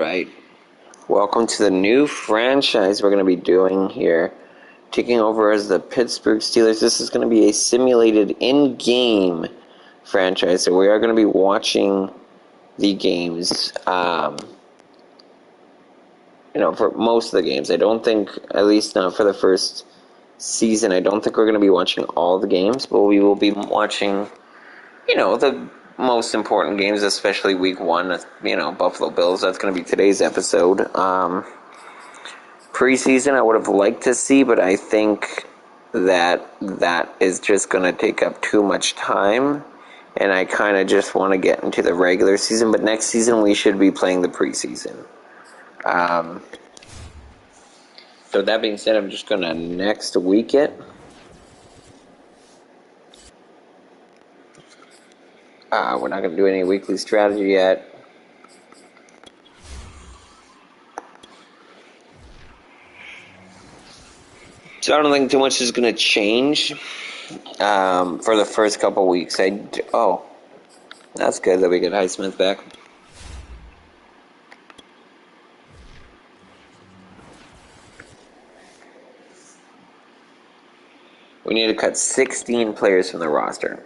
Right. Welcome to the new franchise we're going to be doing here. Taking over as the Pittsburgh Steelers. This is going to be a simulated in-game franchise, so we are going to be watching the games, for most of the games. I don't think, at least not for the first season, I don't think we're going to be watching all the games, but we will be watching, the most important games, especially week one, Buffalo Bills. That's going to be today's episode. Preseason, I would have liked to see, but I think that is just going to take up too much time, and I kind of just want to get into the regular season. But next season, we should be playing the preseason. So that being said, I'm just going to next week it. We're not going to do any weekly strategy yet. So I don't think too much is going to change for the first couple weeks. That's good that we get Highsmith back. We need to cut 16 players from the roster.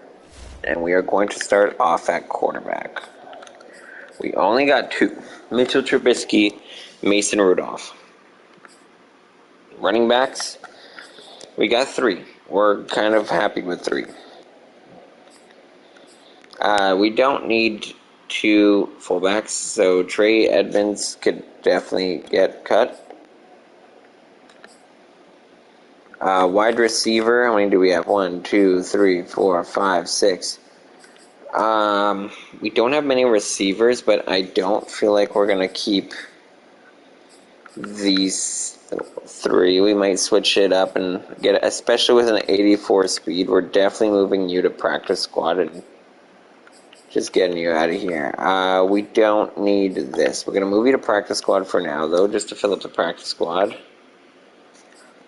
And we are going to start off at quarterback. We only got 2. Mitchell Trubisky, Mason Rudolph. Running backs, we got 3. We're kind of happy with 3. We don't need 2 fullbacks, so Trey Edmonds could definitely get cut. Wide receiver, how many do we have? 1, 2, 3, 4, 5, 6. We don't have many receivers, but I don't feel like we're going to keep these 3. We might switch it up and get, especially with an 84 speed, we're definitely moving you to practice squad and just getting you out of here. We don't need this. We're going to move you to practice squad for now, though, just to fill up the practice squad.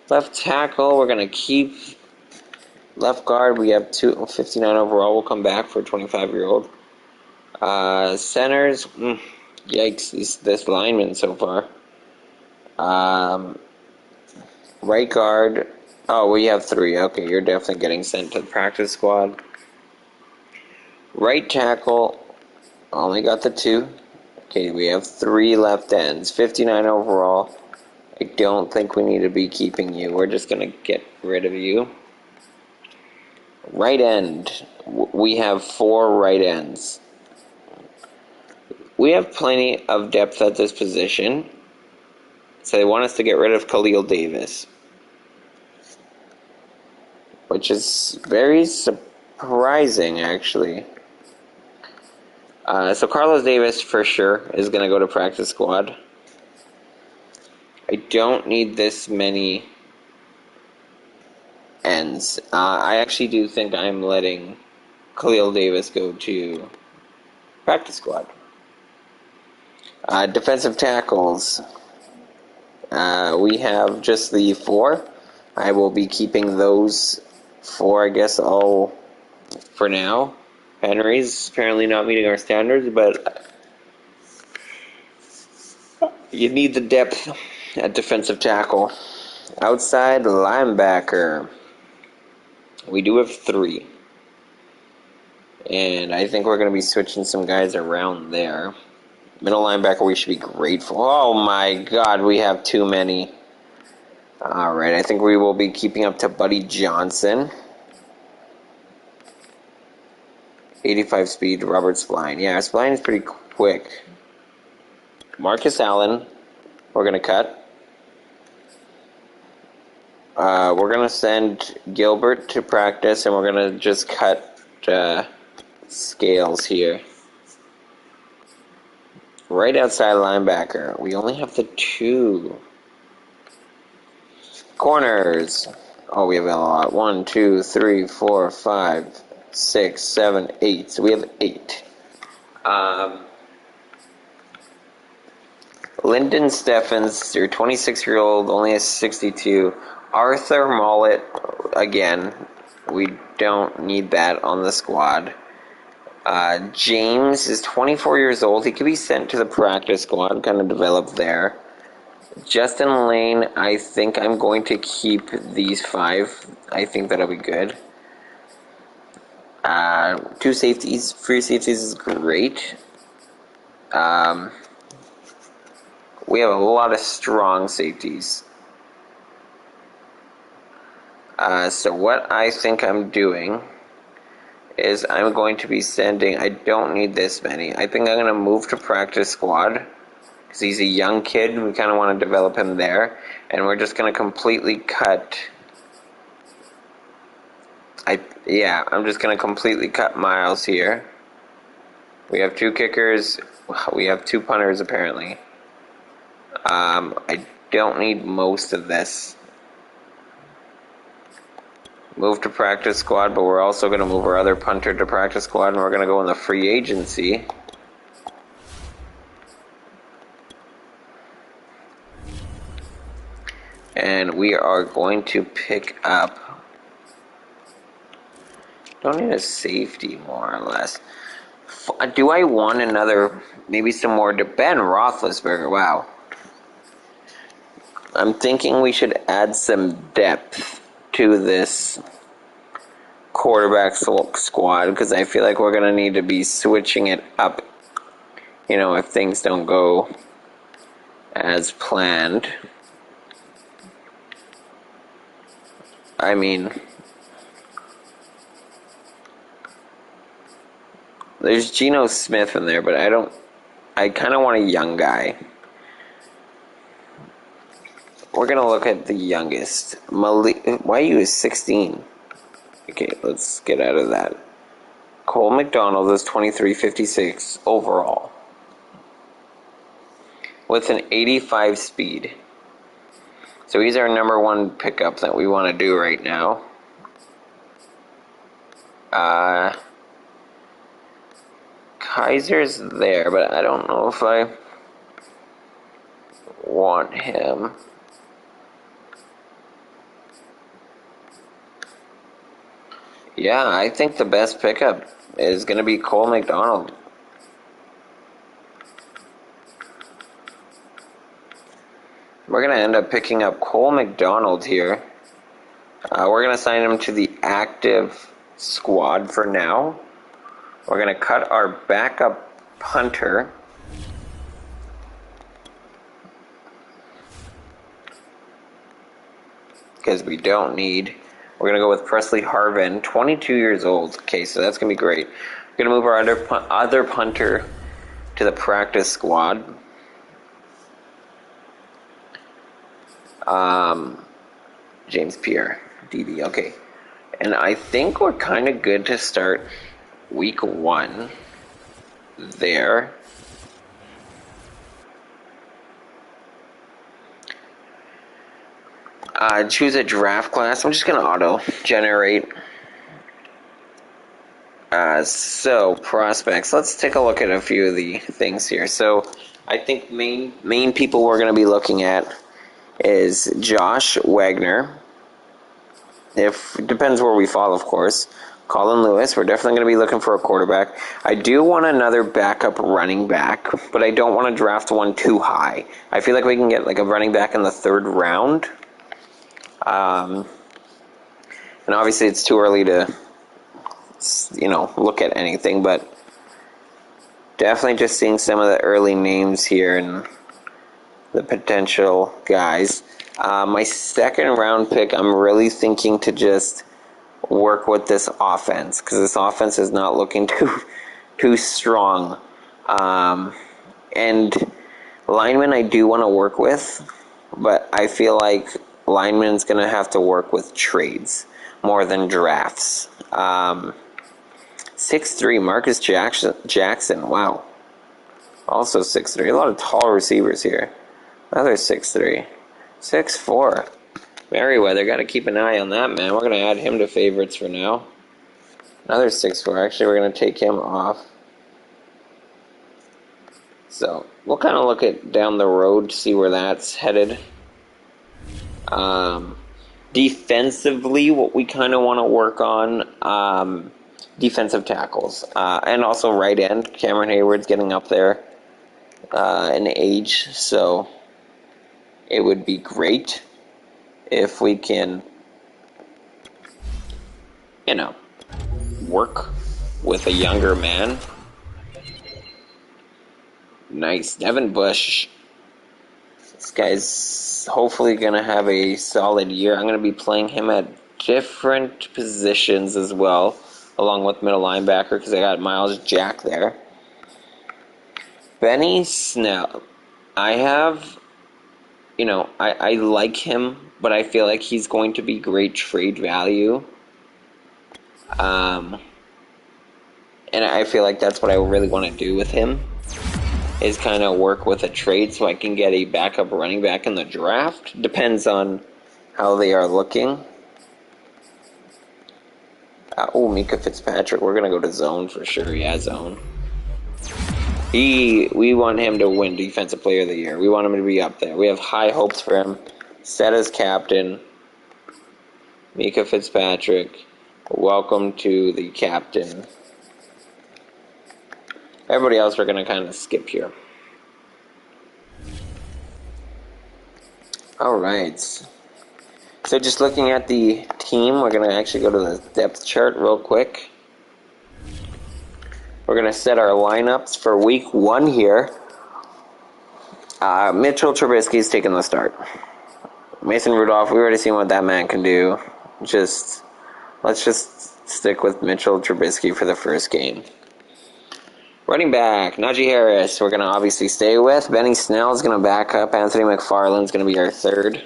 Left tackle, we're going to keep. Left guard, we have 59 overall. We'll come back for a 25-year-old. Centers, yikes, this lineman so far. Right guard, we have 3. Okay, you're definitely getting sent to the practice squad. Right tackle, only got the 2. Okay, we have 3 left ends, 59 overall. I don't think we need to be keeping you. We're just going to get rid of you. Right end, we have 4 right ends. We have plenty of depth at this position, so they want us to get rid of Khalil Davis, which is very surprising, actually. So Carlos Davis, for sure, is going to go to practice squad. I don't need this many ends. I actually do think I'm letting Khalil Davis go to practice squad. Defensive tackles. We have just the 4. I will be keeping those 4, I guess, all for now. Henry's apparently not meeting our standards, but you need the depth at defensive tackle. Outside linebacker. We do have 3. And I think we're going to be switching some guys around there. Middle linebacker, we should be grateful. Oh my god, we have too many. Alright, I think we will be keeping up to Buddy Johnson. 85 speed, Robert Spline. Yeah, Spline is pretty quick. Marcus Allen, we're going to cut. We're going to send Gilbert to practice, and we're going to just cut Scales here. Right outside linebacker, we only have the 2. Corners. We have a lot. 1, 2, 3, 4, 5, 6, 7, 8. So we have 8. Lyndon Steffens, your 26-year-old, only has 62. Arthur Mollett, again, we don't need that on the squad. James is 24 years old. He could be sent to the practice squad, kind of develop there. Justin Lane, I think I'm going to keep these 5. I think that'll be good. 2 safeties, free safeties is great. We have a lot of strong safeties. So what I think I'm doing is I'm going to be sending, I don't need this many. I think I'm going to move to practice squad because he's a young kid and we kind of want to develop him there. And we're just going to completely cut, I'm just going to completely cut Miles here. We have 2 kickers, we have 2 punters apparently. I don't need most of this. Move to practice squad, but we're also going to move our other punter to practice squad, and we're going to go in the free agency. And we are going to pick up, don't need a safety more or less. Do I want another, maybe some more to Ben Roethlisberger? Wow. I'm thinking we should add some depth to this quarterback squad because I feel like we're going to need to be switching it up, if things don't go as planned. I mean, there's Geno Smith in there, but I kind of want a young guy. We're going to look at the youngest. Why you is 16? Okay, let's get out of that. Cole McDonald is 23.56 overall. With an 85 speed. So he's our number 1 pickup that we want to do right now. Kaiser's there, but I don't know if I want him. Yeah, I think the best pickup is going to be Cole McDonald. We're going to end up picking up Cole McDonald here. We're going to sign him to the active squad for now. We're going to cut our backup punter. Because we don't need... We're going to go with Presley Harvin, 22 years old. Okay, so that's going to be great. We're going to move our other punter to the practice squad. James Pierre, DB, okay. And I think we're kind of good to start week 1 there. Choose a draft class. I'm just going to auto-generate. So, prospects. Let's take a look at a few of the things here. So, I think main people we're going to be looking at is Josh Wagner. It depends where we fall, of course. Colin Lewis. We're definitely going to be looking for a quarterback. I do want another backup running back, but I don't want to draft one too high. I feel like we can get like a running back in the 3rd round. And obviously it's too early to, look at anything, but definitely just seeing some of the early names here and the potential guys. My 2nd round pick, I'm really thinking to just work with this offense because this offense is not looking too strong. And linemen I do want to work with, but I feel like lineman's going to have to work with trades more than drafts. 6'3", Marcus Jackson, wow. Also 6'3", a lot of tall receivers here. Another 6'3", 6'4". Merriweather, got to keep an eye on that, man. We're going to add him to favorites for now. Another 6'4". Actually, we're going to take him off. So, we'll kind of look at down the road to see where that's headed. Defensively, what we kind of want to work on, defensive tackles. And also right end. Cameron Hayward's getting up there in age, so it would be great if we can, work with a younger man. Nice. Devin Bush. This guy's hopefully going to have a solid year. I'm going to be playing him at different positions as well, along with middle linebacker, because I got Miles Jack there. Benny Snell. I have, I like him, but I feel like he's going to be great trade value. And I feel like that's what I really want to do with him, is kind of work with a trade so I can get a backup running back in the draft. Depends on how they are looking. Mika Fitzpatrick. We're going to go to zone for sure. Yeah, zone. We want him to win Defensive Player of the Year. We want him to be up there. We have high hopes for him. Set as captain. Mika Fitzpatrick. Welcome to the captain. Everybody else we're going to kind of skip here. Alright. So just looking at the team, we're going to actually go to the depth chart real quick. We're going to set our lineups for week 1 here. Mitchell Trubisky's taking the start. Mason Rudolph, we already seen what that man can do. Let's just stick with Mitchell Trubisky for the first game. Running back, Najee Harris, we're going to obviously stay with. Benny Snell is going to back up. Anthony McFarland is going to be our third.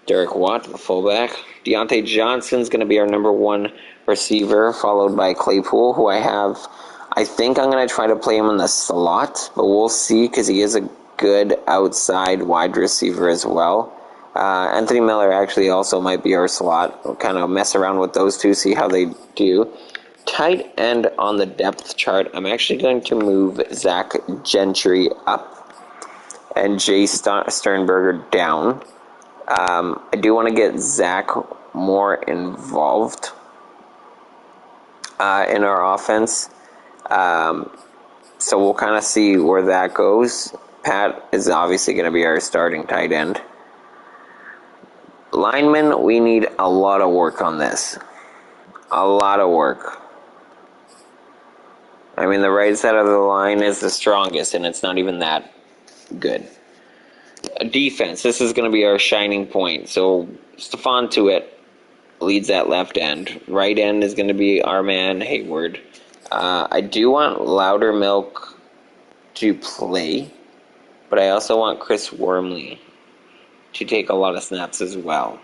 Derek Watt, the fullback. Deontay Johnson is going to be our number 1 receiver, followed by Claypool, who I think I'm going to try to play him in the slot, but we'll see because he is a good outside wide receiver as well. Anthony Miller actually also might be our slot. We'll kind of mess around with those two, see how they do. Tight end on the depth chart, I'm actually going to move Zach Gentry up and Jay Sternberger down. I do want to get Zach more involved in our offense. So we'll kind of see where that goes. Pat is obviously going to be our starting tight end. Linemen, we need a lot of work on this. A lot of work. I mean, the right side of the line is the strongest, and it's not even that good. Defense, this is going to be our shining point. So Stephon Tuitt leads that left end. Right end is going to be our man, Hayward. I do want Loudermilk to play, but I also want Chris Wormley to take a lot of snaps as well.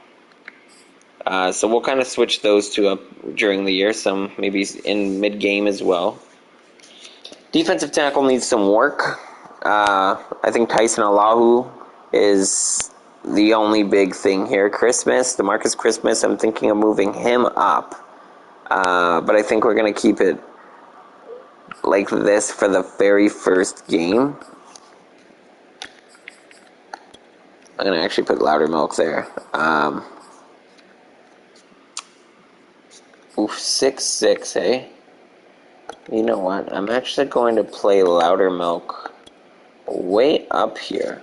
So we'll kind of switch those two up during the year, some maybe in mid-game as well. Defensive tackle needs some work. I think Tyson Allahu is the only big thing here. DeMarcus Christmas, I'm thinking of moving him up. But I think we're going to keep it like this for the very first game. I'm going to actually put Loudermilk there. 6'6", hey? You know what? I'm actually going to play Loudermilk way up here.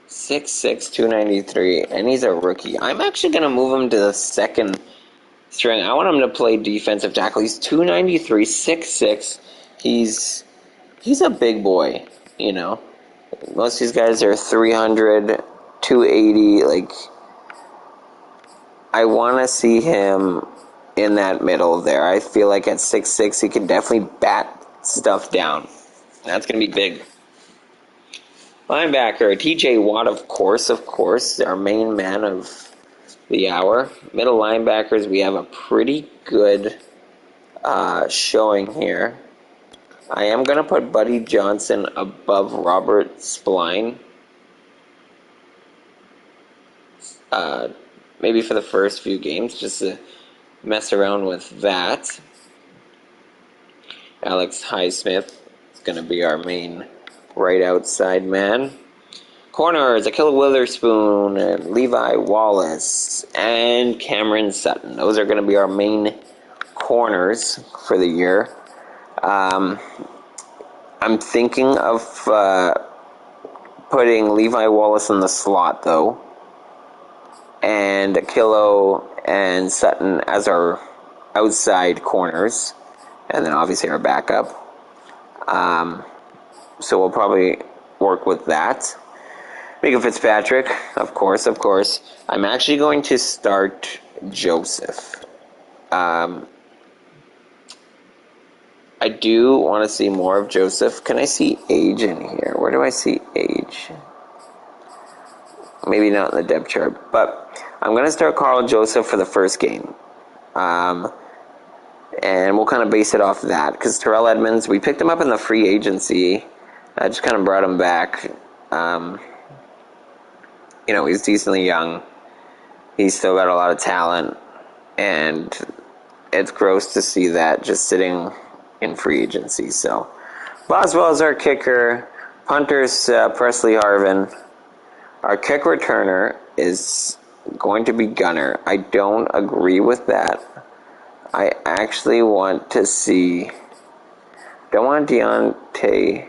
6'6", 293, and he's a rookie. I'm actually going to move him to the second string. I want him to play defensive tackle. He's 293, 6'6". He's a big boy, you know. Most of these guys are 300, 280. Like, I want to see him in that middle there. I feel like at 6'6", he can definitely bat stuff down. That's going to be big. Linebacker, TJ Watt, of course, our main man of the hour. Middle linebackers, we have a pretty good showing here. I am going to put Buddy Johnson above Robert Spline. Maybe for the first few games, just to mess around with that. Alex Highsmith is going to be our main right outside man. Corners, Ahkello Witherspoon, and Levi Wallace, and Cameron Sutton. Those are going to be our main corners for the year. I'm thinking of putting Levi Wallace in the slot, though, and Akilo and Sutton as our outside corners, and then obviously our backup. So we'll probably work with that. Mika Fitzpatrick, of course. I'm actually going to start Joseph. I do want to see more of Joseph. Can I see age in here? Where do I see age? Maybe not in the depth chart, but I'm going to start Carl Joseph for the first game. And we'll kind of base it off that, because Terrell Edmonds, we picked him up in the free agency. I just kind of brought him back. He's decently young. He's still got a lot of talent, and it's gross to see that just sitting in free agency. So Boswell is our kicker. Punter's Presley Harvin. Our kick returner is going to be Gunner. I don't agree with that. I actually want to see... Don't want Deontay...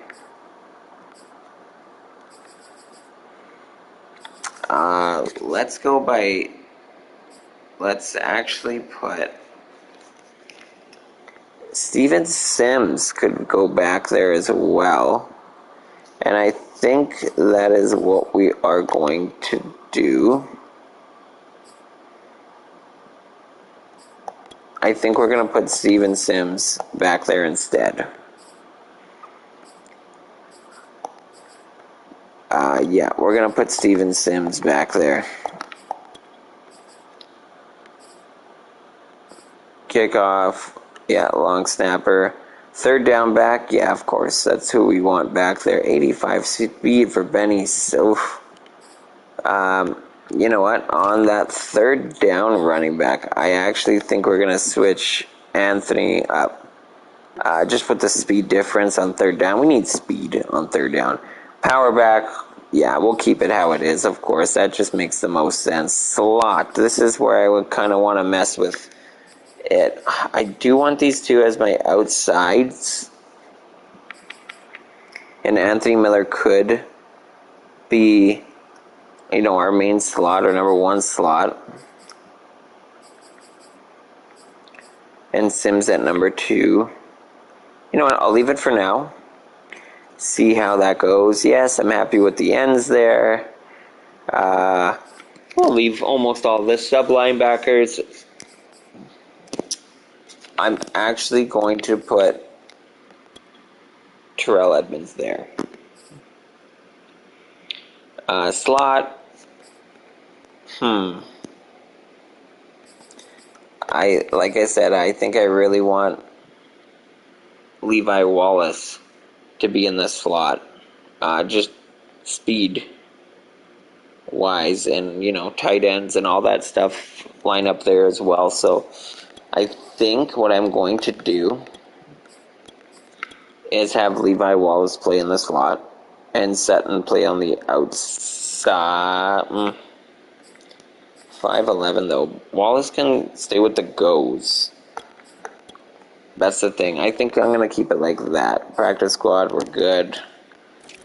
let's go by... Let's actually put... Steven Sims could go back there as well. And I think that is what we are going to do. I think we're going to put Steven Sims back there instead. Yeah, we're going to put Steven Sims back there. Kickoff, yeah, long snapper. Third down back, yeah, of course, that's who we want back there. 85 speed for Benny. So, you know what? On that third down running back, I actually think we're going to switch Anthony up. Just put the speed difference on third down. We need speed on third down. Power back, yeah, we'll keep it how it is, of course. That just makes the most sense. Slot, this is where I would kind of want to mess with it. I do want these two as my outsides. And Anthony Miller could be, our main slot or number one slot. And Sims at number 2. You know what? I'll leave it for now. See how that goes. Yes, I'm happy with the ends there. We'll leave almost all the sub linebackers. I'm actually going to put Terrell Edmonds there. Slot. Like I said, I think I really want Levi Wallace to be in the slot. Just speed wise, and tight ends and all that stuff line up there as well. So I think what I'm going to do is have Levi Wallace play in the slot and Sutton play on the outside. 5'11" though. Wallace can stay with the goes. That's the thing. I think I'm going to keep it like that. Practice squad, we're good.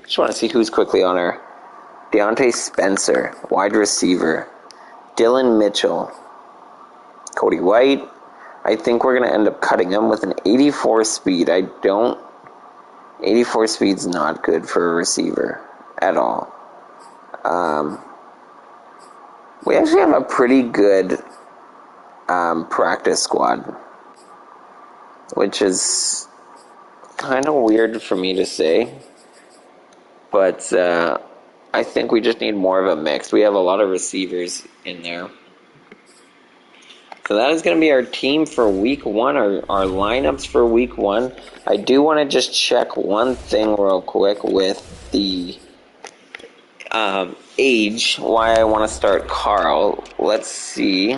Just want to see who's quickly on our... Deontay Spencer, wide receiver. Dylan Mitchell. Cody White. I think we're going to end up cutting him with an 84 speed. 84 speed's not good for a receiver at all. We actually have a pretty good practice squad, which is kind of weird for me to say, but I think we just need more of a mix. We have a lot of receivers in there. So that is going to be our team for week 1, our lineups for week 1. I do want to just check one thing real quick with the age, why I want to start Carl. Let's see.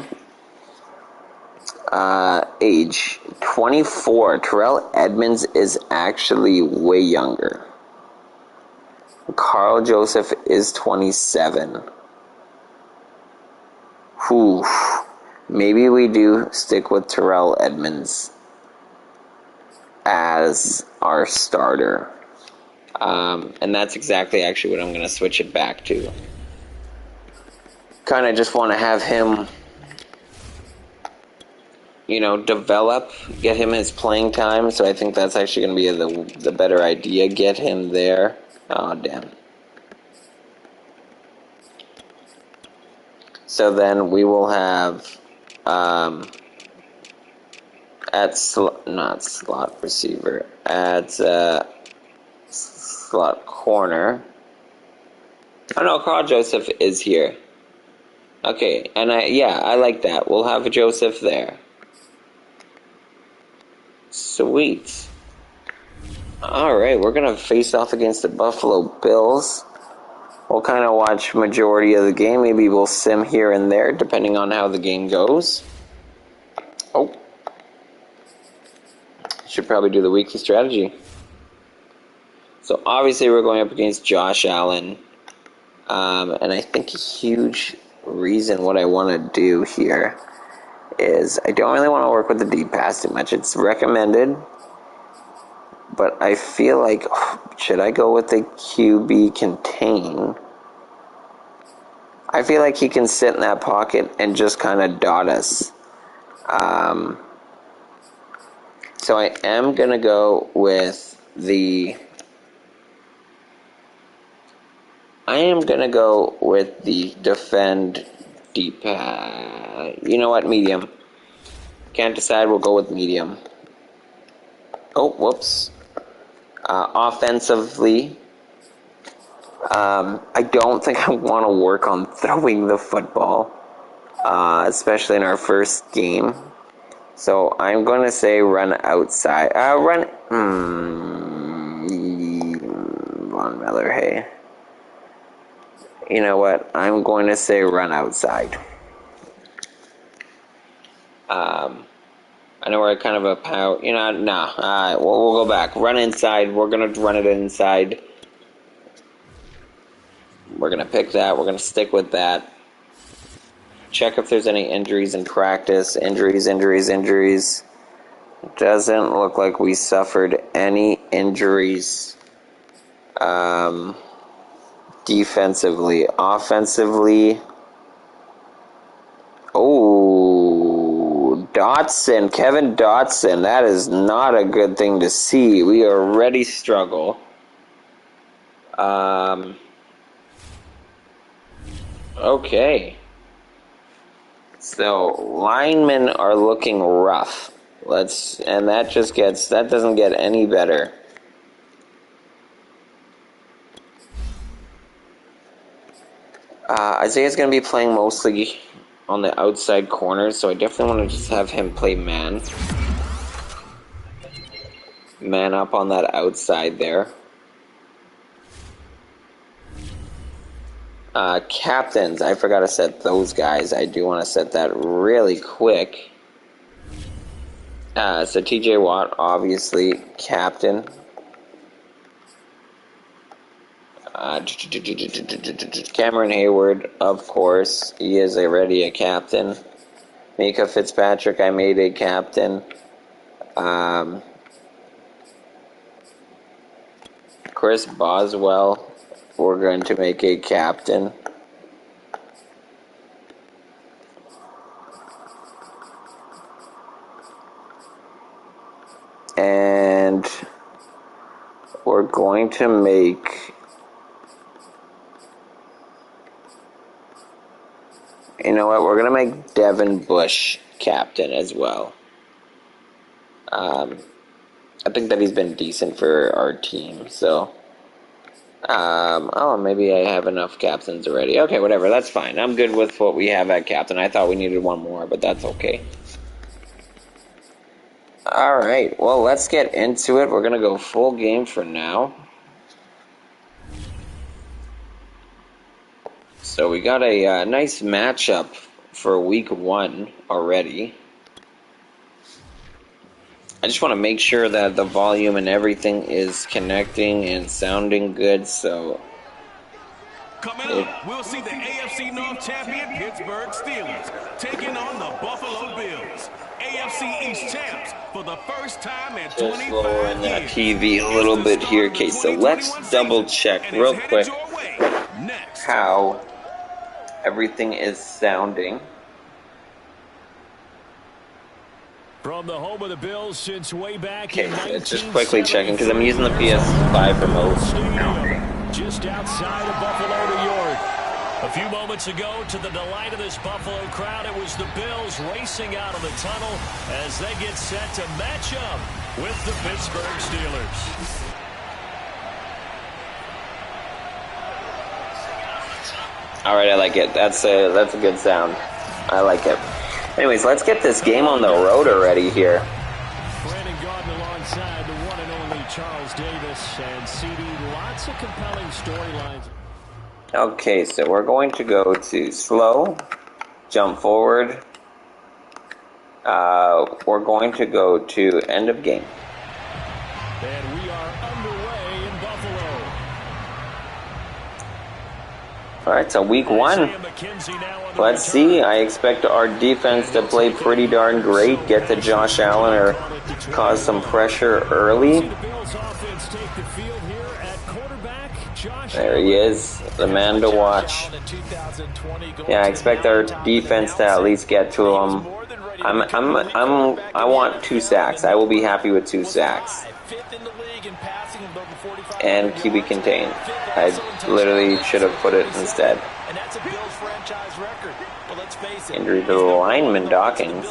Age 24. Terrell Edmonds is actually way younger. Carl Joseph is 27. Whew. maybe we do stick with Terrell Edmonds as our starter. And that's exactly actually what I'm going to switch it back to. Kind of just want to have him, develop, get him his playing time. So I think that's actually going to be the better idea. Get him there. Oh, damn. So then we will have not slot receiver, at slot corner. Oh no, Carl Joseph is here. Okay, and I like that. We'll have Joseph there. Sweet. Alright, we're gonna face off against the Buffalo Bills. We'll kind of watch majority of the game. Maybe we'll sim here and there, depending on how the game goes. Oh. Should probably do the weekly strategy. So obviously we're going up against Josh Allen. And I think a huge reason what I want to do here is I don't really want to work with the deep pass too much. It's recommended. But I feel like, should I go with the QB contain? I feel like he can sit in that pocket and just kind of dot us. So I am going to go with the... I am going to go with the defend deep... you know what? Medium. Can't decide. We'll go with medium. Oh, whoops. Offensively, I don't think I want to work on throwing the football, especially in our first game. So I'm going to say run outside. Von Miller, hey. You know what? I'm going to say run outside. I know we're kind of a power... we'll go back. Run inside. We're going to run it inside. We're going to pick that. We're going to stick with that. Check if there's any injuries in practice. Injuries. Doesn't look like we suffered any injuries defensively. Offensively... Oh, Dotson, Kevin Dotson. That is not a good thing to see. We already struggle. Okay. So, linemen are looking rough. That doesn't get any better. Isaiah's going to be playing mostly on the outside corners, so I definitely want to just have him play man. Man up on that outside there. Captains, I forgot to set those guys. I do want to set that really quick. So TJ Watt, obviously, captain. Cameron Hayward, of course, he is already a captain. Mika Fitzpatrick, I made a captain. Chris Boswell, we're going to make a captain. And we're going to make... You know what? We're going to make Devin Bush captain as well. I think that he's been decent for our team, so... maybe I have enough captains already. Okay, whatever, that's fine. I'm good with what we have at captain. I thought we needed one more, but that's okay. Alright, well, let's get into it. We're going to go full game for now. So we got a nice matchup for week 1 already. I just want to make sure that the volume and everything is connecting and sounding good, so Coming up, we'll see the AFC North champion Pittsburgh Steelers taking on the Buffalo Bills. AFC East champs for the first time in 25 years. Just lowering that TV a little bit here. Okay, so let's double check real quick how everything is sounding. From the home of the Bills since way back in 1974. It's just quickly checking because I'm using the PS5 remote. Just outside of Buffalo, New York. A few moments ago, to the delight of this Buffalo crowd, it was the Bills racing out of the tunnel as they get set to match up with the Pittsburgh Steelers. All right, I like it. That's a good sound. I like it. Anyways, let's get this game on the road already here. Brandon Gaudin alongside the one and only Charles Davis and CD. Lots of compelling storylines. Okay, so we're going to go to slow, jump forward. We're going to go to end of game. And we are underway in Buffalo. All right, so week one. Let's see. I expect our defense to play pretty darn great, get to Josh Allen or cause some pressure early. There he is, the man to watch. Yeah, I expect our defense to at least get to him. I want 2 sacks. I will be happy with 2 sacks. And QB contained. I literally should have put it instead. Injury to the lineman, Dawkins.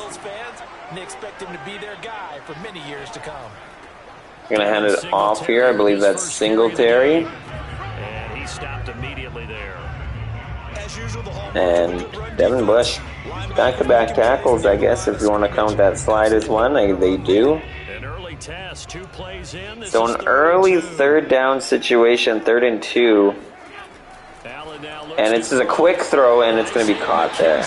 We're going to hand it off here. I believe that's Singletary. And he stopped immediately there. And Devin Bush. Back-to-back tackles, I guess, if you want to count that slide as one. They do. So an early 3rd down situation, 3rd and 2. And it's just a quick throw, and it's going to be caught there.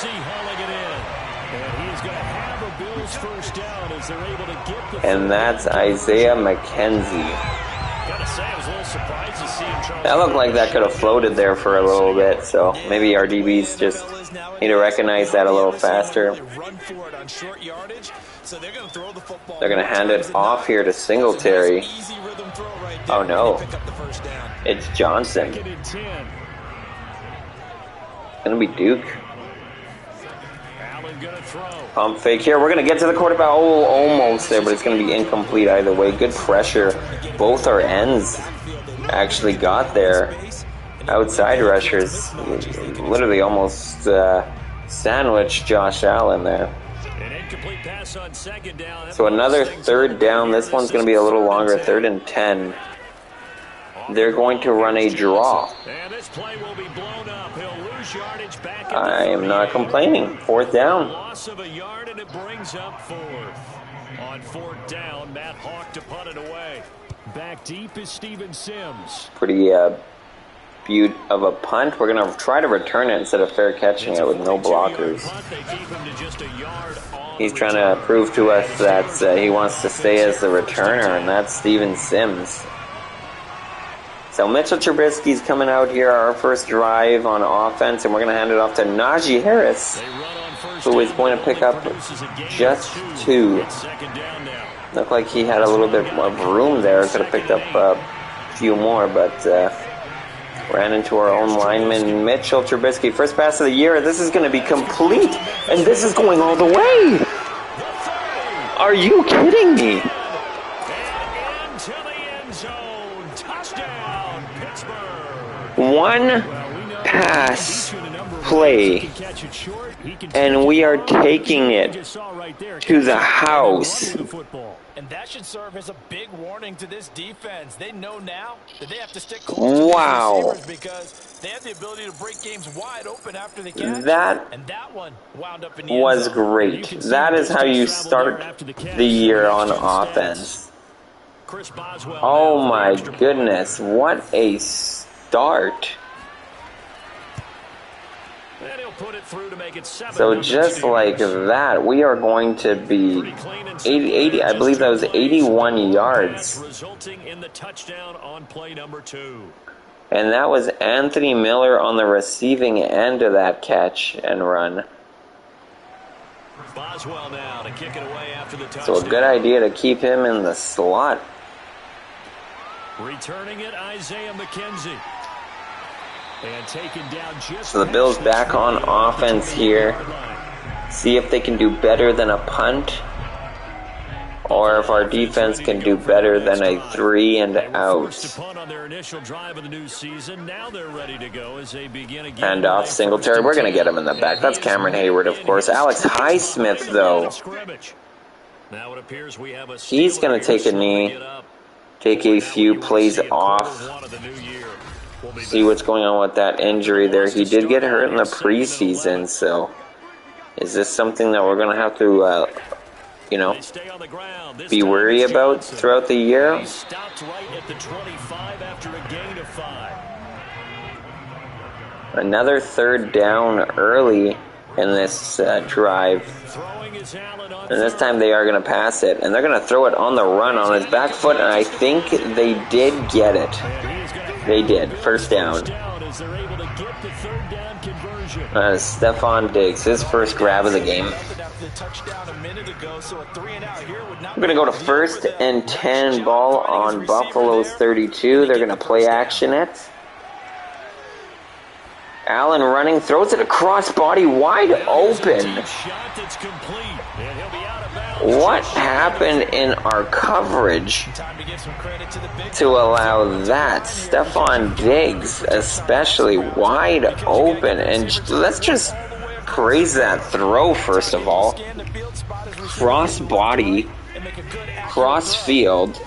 And that's Isaiah McKenzie. That looked like that could have floated there for a little bit, so maybe our DBs just need to recognize that a little faster. They're going to hand it off here to Singletary. Oh no, it's Johnson. It's going to be Duke. Pump fake here. We're going to get to the quarterback. Oh, almost there, but it's going to be incomplete either way. Good pressure. Both our ends actually got there. Outside rushers literally almost sandwiched Josh Allen there. So another 3rd down. This one's going to be a little longer. 3rd and 10. They're going to run a draw. I am not complaining. 4th down. Loss of a yard, and it brings up 4th. On 4th down, Matt Hawk to punt it away. Back deep is Steven Sims. Pretty beaut of a punt. We're going to try to return it instead of fair catching it with no blockers. He's trying to prove to us that he wants to stay as the returner, and that's Steven Sims. So Mitchell Trubisky's coming out here, our first drive on offense, and we're going to hand it off to Najee Harris, who is going to pick up just 2. Looked like he had a little bit of room there. Could have picked up a few more, but ran into our own lineman, Mitchell Trubisky. First pass of the year. This is going to be complete, and this is going all the way. Are you kidding me? One pass play, and we are taking it to the house. And that should serve as a big warning to this defense. They know now that they have to stick close to these receivers because they have the ability to break games wide open after they catch. And that one wound up in the was great. That is how you start the year on offense. Oh my goodness, what a start. So just like that, we are going to be 80, I believe that was 81 yards. Resulting in the touchdown on play number 2. And that was Anthony Miller on the receiving end of that catch and run. Boswell now to kick it away after the touchdown. So a good idea to keep him in the slot. Returning it, Isaiah McKenzie. And taken down just. So the Bills back on offense here. See if they can do better than a punt, or if our defense can do better than a 3 and out. And off Singletary, we're going to get him in the back. That's Cameron Hayward, of course. Alex Highsmith, though, he's going to take a knee, take a few plays off, see what's going on with that injury there. He did get hurt in the preseason, so is this something that we're going to have to, be worried about throughout the year? Another third down early in this drive. And this time they are going to pass it. And they're going to throw it on the run on his back foot. And I think they did get it. They did. First down. Stephon Diggs, his first grab of the game. We're going to go to 1st and 10 ball on Buffalo's 32. They're going to play action it. Allen running, throws it across body, wide open. What happened in our coverage to allow that? Stephon Diggs, especially, wide open. And let's just praise that throw, first of all. Cross body, cross field,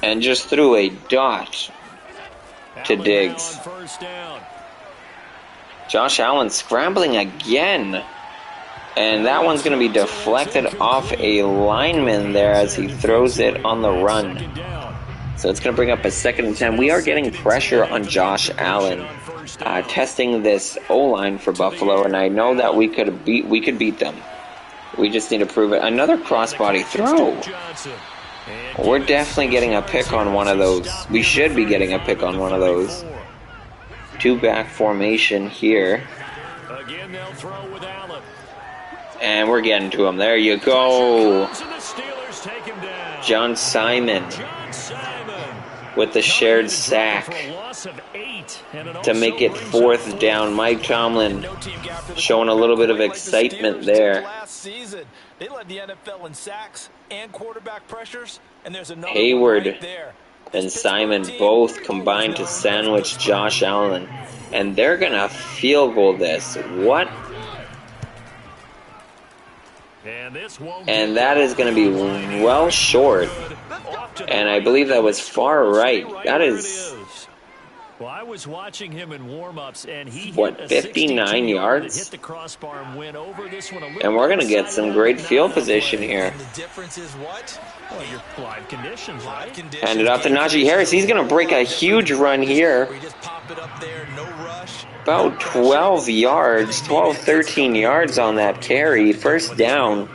and just threw a dot to Diggs. Josh Allen scrambling again. And that one's going to be deflected off a lineman there as he throws it on the run. So it's going to bring up a 2nd and 10. We are getting pressure on Josh Allen, testing this O-line for Buffalo, and I know that we could beat them. We just need to prove it. Another crossbody throw. We're definitely getting a pick on one of those. We should be getting a pick on one of those. 2-back formation here. Again, they'll throw with Allen. And we're getting to him. There you go. John Simon with the shared sack to make it 4th down. Mike Tomlin showing a little bit of excitement there. Hayward and Simon both combined to sandwich Josh Allen. And they're going to field goal this. What? And that is going to be well short. And I believe that was far right. That is... Well, I was watching him in warm-ups, and he what, 59 yards? And we're going to get some great field position here. The difference is what? Well, your live conditions, right? Hand it off to Najee Harris. He's going to break a huge run here. About 12 yards, 12, 13 yards on that carry. First down.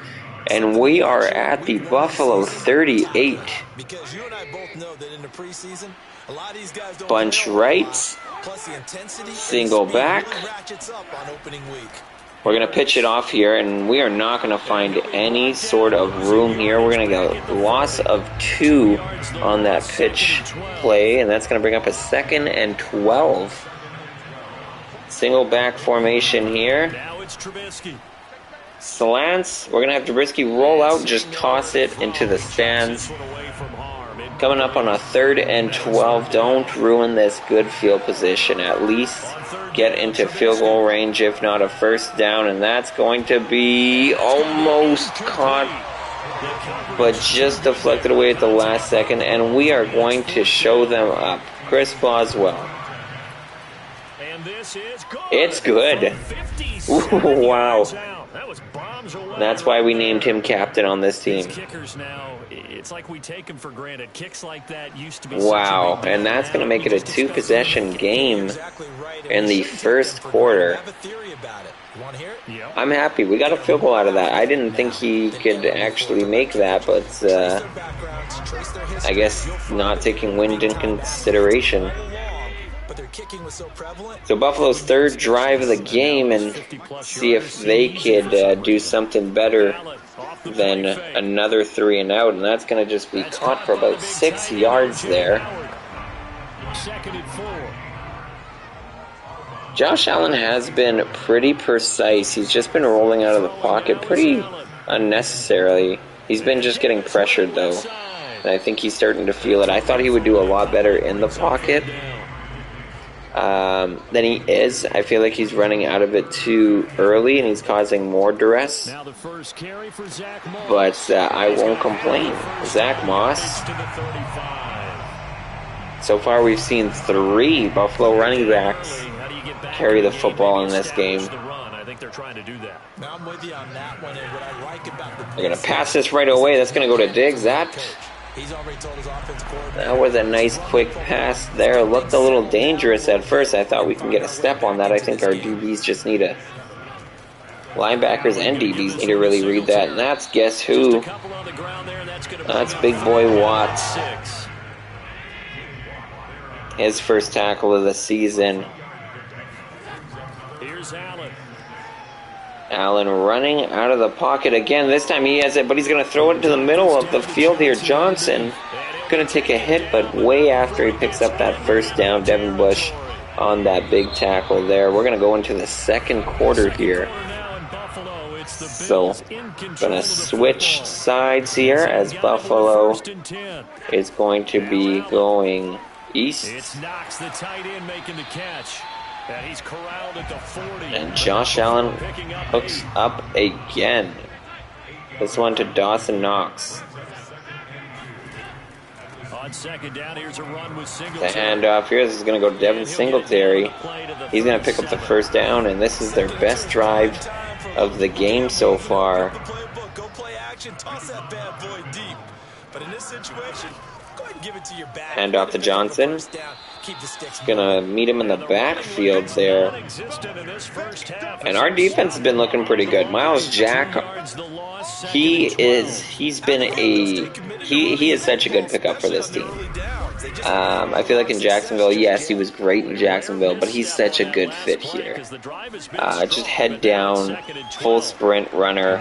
And we are at the Buffalo 38. Because you and I both know that in the preseason, a lot of these guys don't bunch right. Single back. We're going to pitch it off here, and we are not going to find any sort of room here. We're going to get a loss of 2 on that pitch play, and that's going to bring up a 2nd and 12. Single back formation here. Now it's Trubisky. Slants. We're going to have Trubisky roll out, just toss it into the stands. Coming up on a 3rd and 12. Don't ruin this good field position. At least get into field goal range, if not a first down. And that's going to be almost caught, but just deflected away at the last second. And we are going to show them up. Chris Boswell. It's good. Ooh, wow. That's why we named him captain on this team. Kickers now, it's like we take them for granted. Kicks like that used to be. Wow, and that's going to make it a 2-possession game in the first quarter. I'm happy. We got a field goal out of that. I didn't think he could actually make that, but I guess not taking wind in consideration. kicking was so prevalent. So Buffalo's third drive of the game, and see if they could do something better than another 3 and out, and that's going to just be caught for about 6 yards there. 2nd and 4. Josh Allen has been pretty precise. He's just been rolling out of the pocket pretty unnecessarily. He's been just getting pressured, though, and I think he's starting to feel it. I thought he would do a lot better in the pocket than he is. I feel like he's running out of it too early, and he's causing more duress. Now the first carry for Zach Moss. But I won't complain. Zach Moss. To the 35. So far, we've seen 3 Buffalo running backs carry the football in this game. I think they're trying to do that. Now I'm with you on that one, and what I like about the They're going to pass this right away. That's going to go to Diggs. he's already told his offense coordinator. That was a nice quick pass there. Looked a little dangerous at first. I thought we can get a step on that. I think our DBs just need a... Linebackers and DBs need to really read that. And that's, guess who? That's big boy Watts. His first tackle of the season. Here's Allen. Allen running out of the pocket again. This time he has it, but he's going to throw it to the middle of the field here. Johnson going to take a hit, but way after he picks up that first down. Devin Bush on that big tackle there. We're going to go into the second quarter here. So, going to switch sides here as Buffalo is going to be going east. It's Knox, the tight end, making the catch. And he's corralled at the 40. And Josh Allen hooks up again. This one to Dawson Knox. On second down, here's a run with The Singletary. handoff here. This is going to go to Devin Singletary. He's going to pick up the first down, and this is their best drive of the game so far. Go play action, toss that bad boy deep. But in this situation, go ahead and give it to your back. Handoff to Johnson. Gonna meet him in the backfield there. And our defense has been looking pretty good. Miles Jack, he is such a good pickup for this team. I feel like in Jacksonville, yes, he was great in Jacksonville, but he's such a good fit here. Just head down, full sprint runner,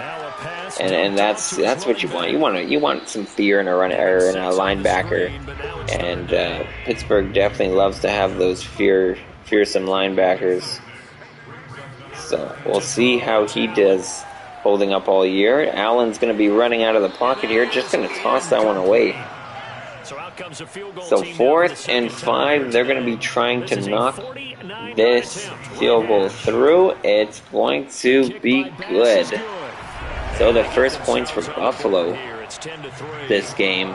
and that's what you want. You want some fear in a runner or in a linebacker, and Pittsburgh definitely loves to have those fearsome linebackers. So we'll see how he does holding up all year. Allen's going to be running out of the pocket here, just going to toss that one away. So 4th and 5, they're going to be trying to knock this field goal through. It's going to be good. So the first points for Buffalo this game.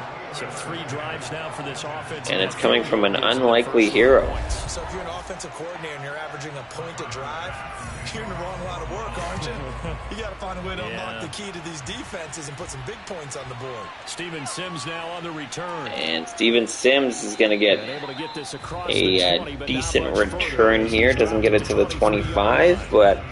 And it's coming from an unlikely hero. So if you're an offensive coordinator and you're averaging a point a drive, you're in the wrong line of work, aren't you? You got to find a way to unlock the key to these defenses and put some big points on the board. Steven Sims now on the return. And Steven Sims is going to get a decent return here. Doesn't get it to the 25, but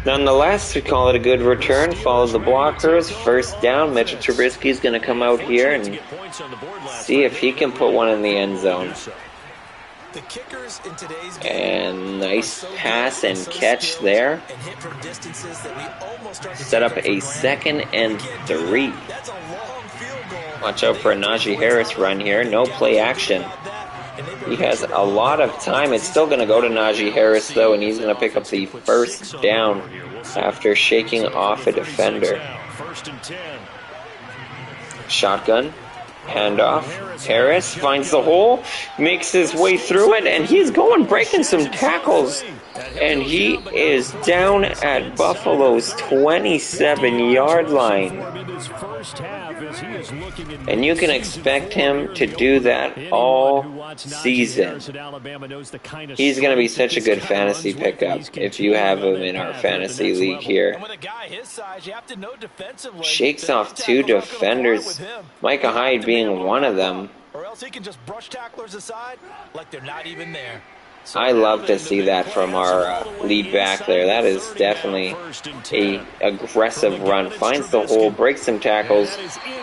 nonetheless, we call it a good return. Follow the blockers. First down. Mitchell Trubisky is going to come out here and see if he can put one in the end zone. And nice pass and catch there. Set up a 2nd and 3. Watch out for a Najee Harris run here. No play action. He has a lot of time. It's still going to go to Najee Harris, though, and he's going to pick up the first down after shaking off a defender. Shotgun. Handoff. Harris finds the hole, makes his way through it, and he's breaking some tackles. And he is down at Buffalo's 27-yard line. And you can expect him to do that all season. He's going to be such a good fantasy pickup if you have him in our fantasy league here. Shakes off 2 defenders, Micah Hyde being one of them. Or else he can just brush tacklers aside like they're not even there. I love to see that from our lead back there. That is definitely a aggressive run. Finds the hole, breaks some tackles,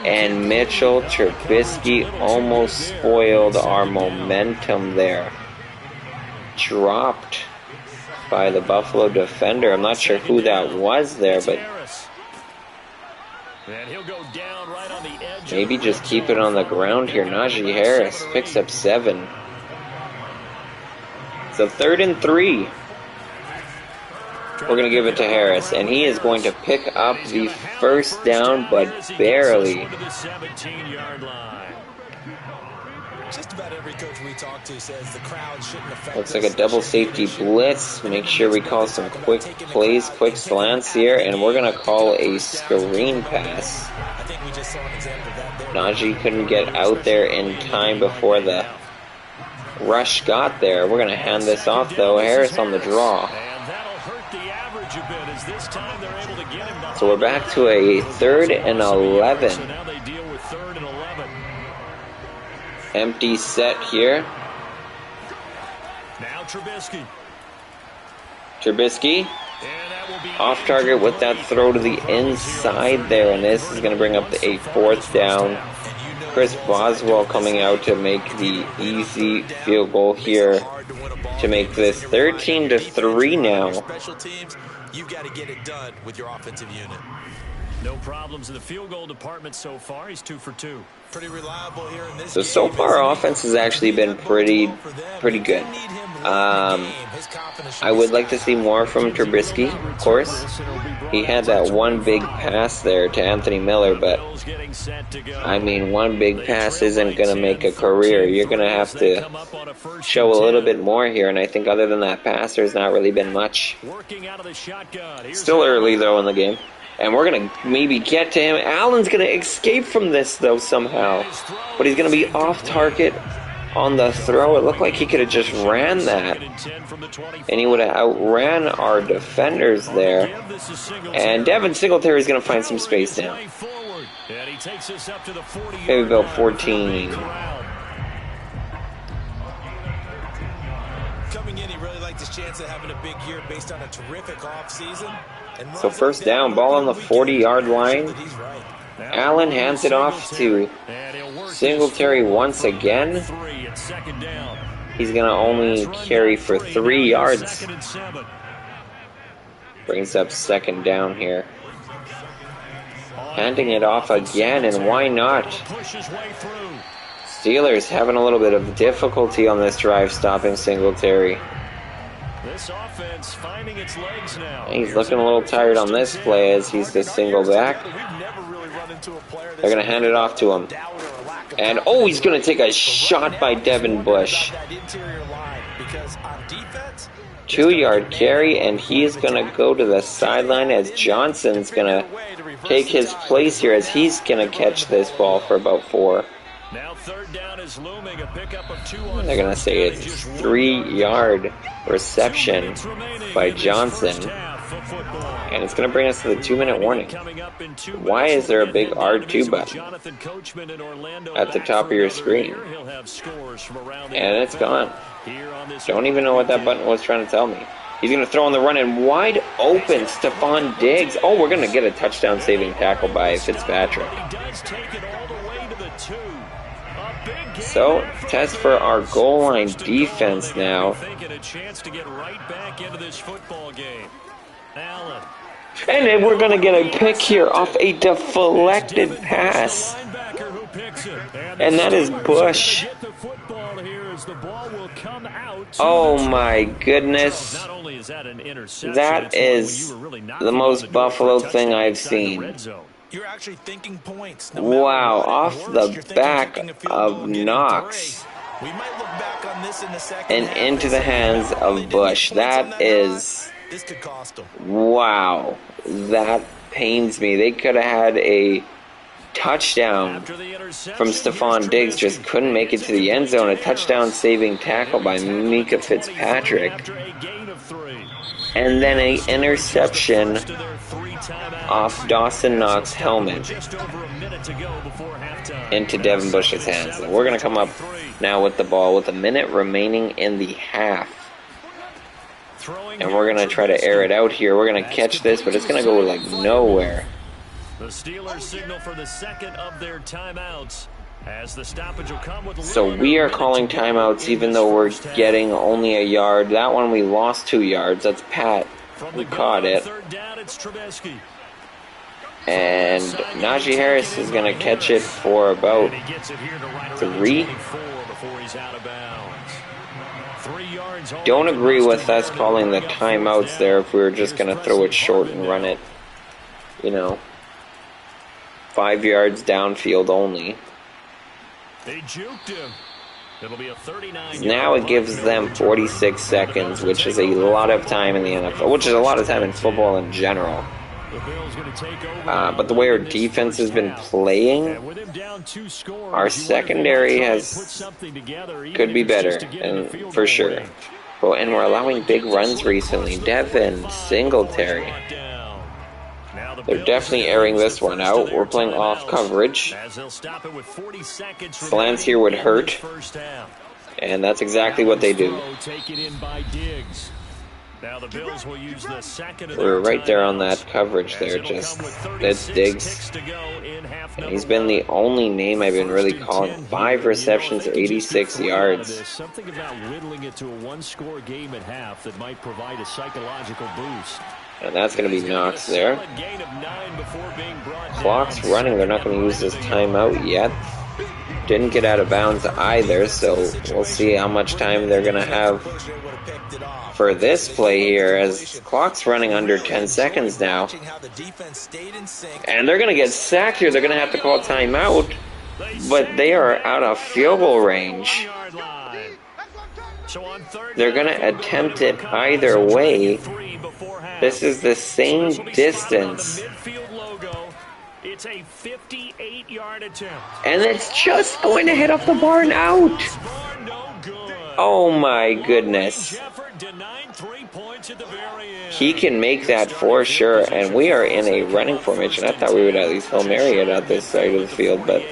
and Mitchell Trubisky almost spoiled our momentum there. dropped by the Buffalo defender. I'm not sure who that was there, but and he'll go down right on the edge. Maybe just keep it on the ground here. Najee Harris picks up 7. So 3rd and 3. We're going to give it to Harris, and he is going to pick up the first down, but barely. Just about every coach we talk to says the crowd shouldn't affect. Looks like a double safety blitz. Make sure we call some quick plays, quick slants here, and we're going to call a screen pass. I think we just saw an example of that there. Najee couldn't get out there in time before the rush got there. We're going to hand this off, though. Harris on the draw. And that'll hurt the average a bit as this time they're able to get him. So we're back to a 3rd and 11. So now they deal with 3rd and 11. Empty set here. Now Trubisky. Trubisky off target with that throw to the inside there, and this is going to bring up a 4th down. Chris Boswell coming out to make the easy field goal here to make this 13-3 now. Special teams, you've got to get it done with your offensive unit. No problems in the field goal department so far. He's 2 for 2. Pretty reliable here in this So far, offense has actually been pretty good. I would like to see more from Trubisky, of course. He had that one big pass there to Anthony Miller, but I mean, one big pass isn't going to make a career. You're going to have to show a little bit more here, and I think other than that pass, there's not really been much. Still early, though, in the game. And we're going to maybe get to him. Allen's going to escape from this, though, somehow. But he's going to be off target on the throw. It looked like he could have just ran that. And he would have outran our defenders there. And Devin Singletary is going to find some space now. Maybe about 14. Coming in, he really liked his chance of having a big year based on a terrific offseason. So 1st down, ball on the 40-yard line. Allen hands it off to Singletary once again. He's going to only carry for 3 yards. Brings up 2nd down here. Handing it off again, and why not? Steelers having a little bit of difficulty on this drive stopping Singletary. This offense finding its legs now. He's looking a little tired on this play as he's the single back. They're going to hand it off to him. And, oh, he's going to take a shot by Devin Bush. 2-yard carry, and he's going to go to the sideline as Johnson's going to take his place here as he's going to catch this ball for about 4. Now 3rd down is looming, a pickup of 2 on. They're going to say it's 3-yard reception by Johnson. And it's going to bring us to the 2-minute warning. Why is there a big R2 button at the top of your screen? And it's gone. Don't even know what that button was trying to tell me. He's going to throw on the run and wide open, Stephon Diggs. Oh, we're going to get a touchdown saving tackle by Fitzpatrick. So, test for our goal line defense now. And then we're going to get a pick here off a deflected pass. And that is Bush. Oh my goodness. That is the most Buffalo thing I've seen. You're actually thinking points. Wow, off the back of Knox and into the hands of Bush. That is, wow, that pains me. They could have had a touchdown from Stephon Diggs, just couldn't make it to the end zone. A touchdown saving tackle by Minkah Fitzpatrick. And then an interception off Dawson Knox's helmet into Devin Bush's hands. And we're going to come up now with the ball with a minute remaining in the half. And we're going to try to air it out here. We're going to catch this, but it's going to go like nowhere. The Steelers signal for the 2nd of their timeouts. As the stoppage will come with So we are calling timeouts even though we're getting only a yard. That one we lost 2 yards. That's Pat who caught it. Third down, it's Trubisky. And Najee Harris is going to catch it for about And he gets it here to right around 3. 24 before he's out of bounds. 3 yards. Don't agree with us calling the timeouts there if we were just going to throw it short and run it, 5 yards downfield only. They juked him. It'll be a 39. Now it gives them 46 seconds, which is a lot of time in the NFL, which is a lot of time in football in general. The Bills going to take over. But the way our defense has been playing, And with him down 2 scores, our secondary could be better, and for sure. Well, and we're allowing big runs recently. Devin Singletary. They're definitely airing this one out. We're playing off coverage. Slants here would hurt. And that's exactly what they do. We're right there on that coverage there. That's Diggs. And he's been the only name I've been really calling. 5 receptions, 86 yards. There's something about whittling it to a one-score game at half that might provide a psychological boost. And that's going to be Knox there. Clock's running. They're not going to use this timeout yet. Didn't get out of bounds either, so we'll see how much time they're going to have for this play here, as clock's running under 10 seconds now. And they're going to get sacked here. They're going to have to call timeout, but they are out of field goal range. They're going to attempt it either way. This is the same distance. It's a 58-yard attempt. And it's just going to hit off the bar and out. Oh my goodness. He can make that for sure. And we are in a running formation. I thought we would at least Hail Mary it at this side of the field, but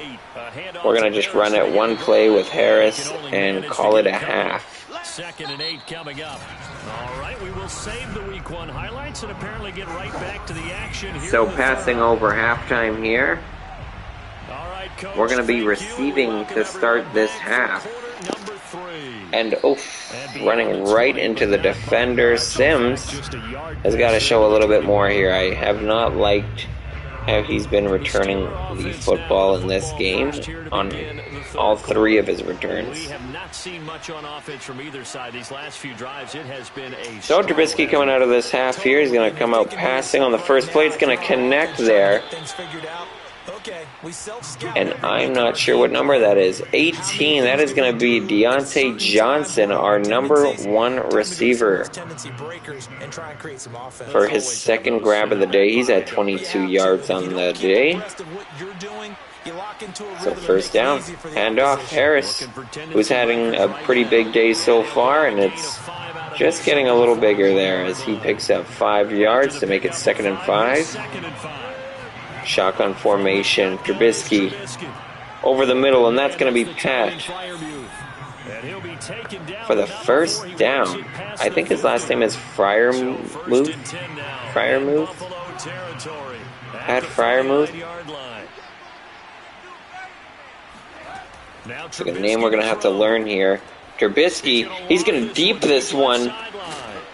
we're going to just run it one play with Harris and call it a half. 2nd and 8 coming up. All right, we will save the week 1 highlights and apparently get right back to the action here. So passing over halftime here. All right, Coach, we're going to be receiving to start this half. And running right into the defender. Sims has got to show a little bit more here. I have not liked how he's been returning the football in this game on all 3 of his returns. We have not seen much on offense from either side these last few drives. It has been a so Trubisky coming out of this half here. He's going to come out passing on the first play. It's going to connect there. And I'm not sure what number that is. 18. That is going to be Deontay Johnson, our number 1 receiver, for his 2nd grab of the day. He's at 22 yards on the day. So first down, handoff, Harris, who's having a pretty big day so far, and it's just getting a little bigger there as he picks up 5 yards to make it 2nd and 5. Shotgun formation, Trubisky over the middle, and that's going to be Pat for the first down. I think his last name is Freiermuth. Pat Freiermuth. It's a name we're going to have to learn here. Trubisky, he's going to deep this one.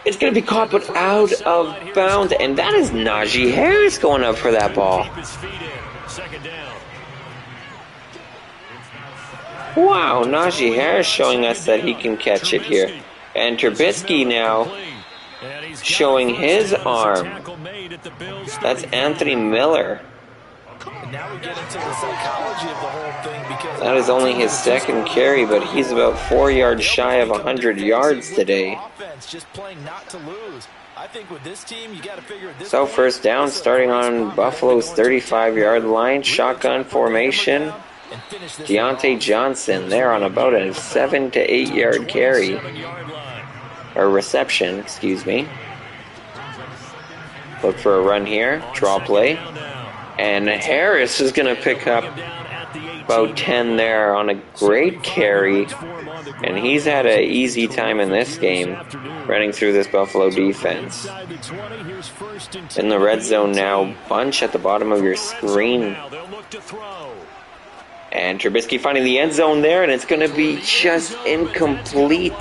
It's going to be caught but out of bounds, and that is Najee Harris going up for that ball. Wow, Najee Harris showing us that he can catch it here. And Trubisky now showing his arm. That's Anthony Miller. Now we get into the psychology of the whole thing, because that is only his 2nd carry, but he's about 4 yards shy of 100 yards today. So first down, starting on Buffalo's 35-yard line, shotgun formation. Deontay Johnson there on about a 7 to 8 yard carry, or reception, excuse me. Look for a run here, draw play. And Harris is going to pick up about 10 there on a great carry. And he's had an easy time in this game running through this Buffalo defense. In the red zone now, bunch at the bottom of your screen. And Trubisky finding the end zone there, and it's going to be just incomplete.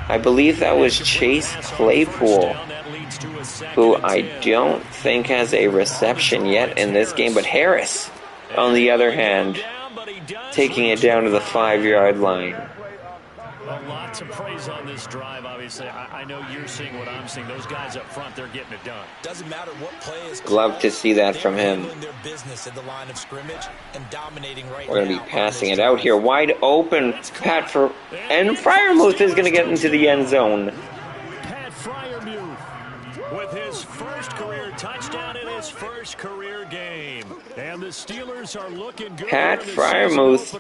I believe that was Chase Claypool, who I don't think has a reception yet in this game, but Harris, on the other hand, taking it down to the 5-yard line. A lot to praise on this drive, obviously. I know you're seeing what I'm seeing. Those guys up front, they're getting it done. Doesn't matter what play is Love to see that from him. their business at the line of scrimmage and dominating right We're going to now be passing it out here. Wide open. And Freiermuth is going to get into the end zone. Pat Freiermuth with his first career touchdown in his first career game. And the Steelers are looking good. Pat Freiermuth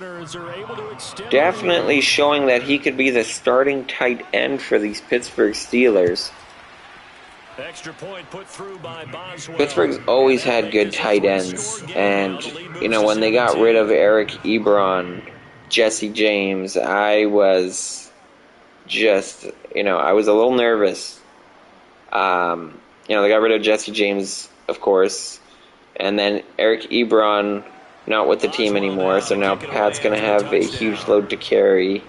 definitely showing that he could be the starting tight end for these Pittsburgh Steelers. Extra point put through by Boswell. Pittsburgh's always had good tight ends. And, you know, when they got rid of Eric Ebron, Jesse James, I was just, I was a little nervous. They got rid of Jesse James, of course. And then Eric Ebron not with the team anymore, so now Pat's going to have a huge load to carry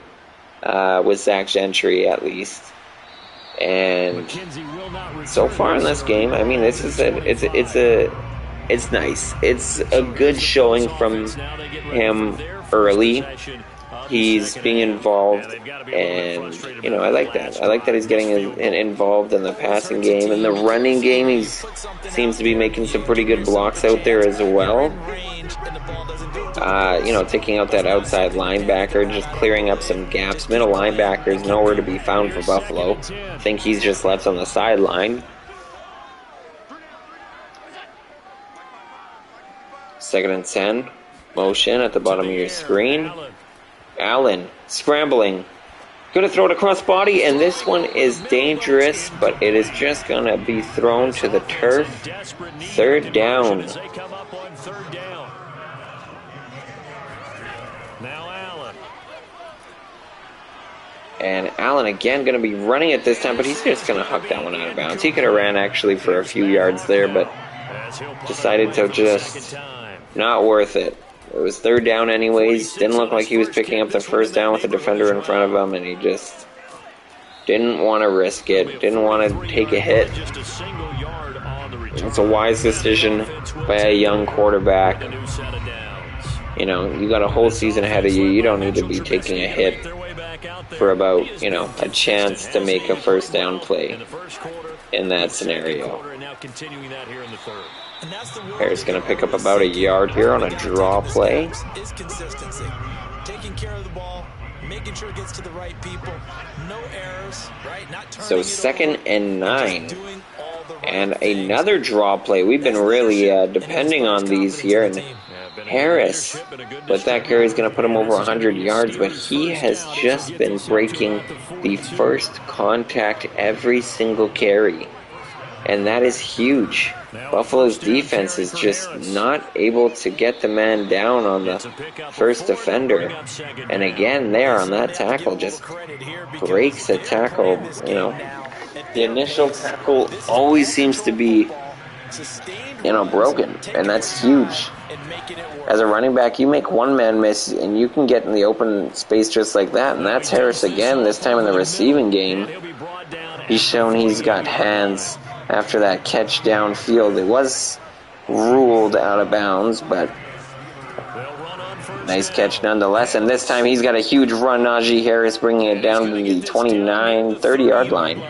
with Zach Gentry at least. And so far in this game, I mean, it's nice. It's a good showing from him early. He's being involved, and I like that. I like that he's getting involved in the passing game. In the running game, he seems to be making some pretty good blocks out there as well. Taking out that outside linebacker, just clearing up some gaps. Middle linebacker's nowhere to be found for Buffalo. I think he's just left on the sideline. 2nd and 10. Motion at the bottom of your screen. Allen scrambling. Going to throw it across body, and this one is dangerous, but it is just going to be thrown to the turf. 3rd down. Now Allen. And Allen again going to be running it this time, but he's just going to huck that one out of bounds. He could have ran actually for a few yards there, but decided to just not worth it. It was 3rd down anyways. Didn't look like he was picking up the 1st down with a defender in front of him, and he just didn't want to risk it. Didn't want to take a hit. It's a wise decision by a young quarterback. You got a whole season ahead of you. You don't need to be taking a hit for about, a chance to make a 1st down play in that scenario. Harris going to pick up about a yard here on a draw play. Is consistency. Taking care of the ball, making sure it gets to the right people, no errors, right? Not so 2nd and 9. And another draw play. We've been really depending on these here. And Harris, but that carry is going to put him over 100 yards, but he has just been breaking the first contact every single carry. And that is huge. Buffalo's defense is just not able to get the man down on the first defender. And again, there on that tackle, just breaks a tackle. The initial tackle always seems to be, broken. And that's huge. As a running back, you make one man miss, and you can get in the open space just like that. And that's Harris again, this time in the receiving game. He's shown he's got hands. After that catch downfield, it was ruled out of bounds, but nice catch nonetheless. And this time he's got a huge run. Najee Harris bringing it down to the 29, 30-yard line.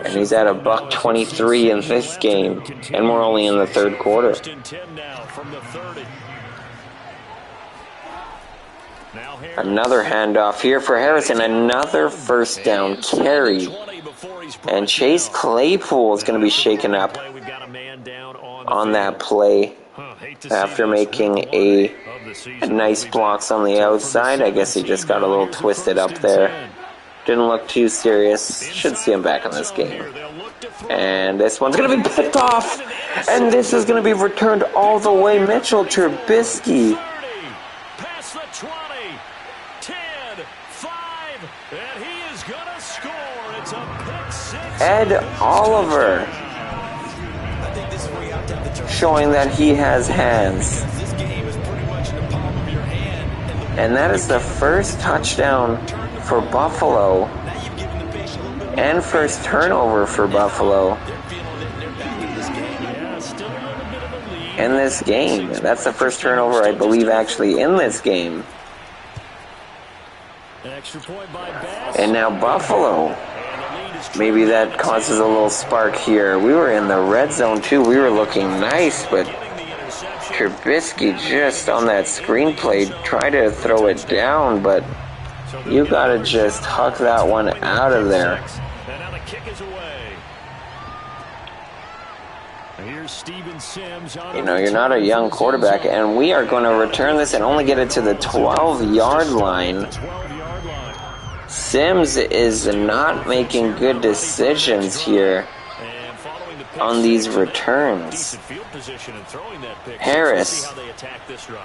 And he's at $123 in this game, and we're only in the 3rd quarter. Another handoff here for Harrison, another 1st down carry. And Chase Claypool is going to be shaken up on that play after making a nice blocks on the outside. I guess he just got a little twisted up there. Didn't look too serious. Should see him back in this game. And this one's going to be picked off. And this is going to be returned all the way. Mitchell Trubisky. Past the 20, 10, 5, and he is going to score. It's a pick six. Ed Oliver. I think this is where you have to have the showing that he has hands. This game is pretty much in the palm of your hand. And that is the first touchdown for Buffalo Now you've given the patient a little bit more. and first turnover for Buffalo They're feeling it. They're back in this game. Yeah, still a little bit of a lead. in this game. That's the first turnover, I believe, actually in this game. An extra point by Bass. And now Buffalo. And the lead is Maybe that causes a little spark here. We were in the red zone too. We were looking nice, but Trubisky just on that screenplay tried to throw it down, but you gotta just huck that one out of there. And now the kick is away. Here's Steven Sims on You know, you're not a young quarterback, and we are going to return this and only get it to the 12-yard line. 12-yard line. Sims is not making good decisions here And following the pick on these six, returns. decent field position and throwing that pick. Harris. Let's see how they attack this drive.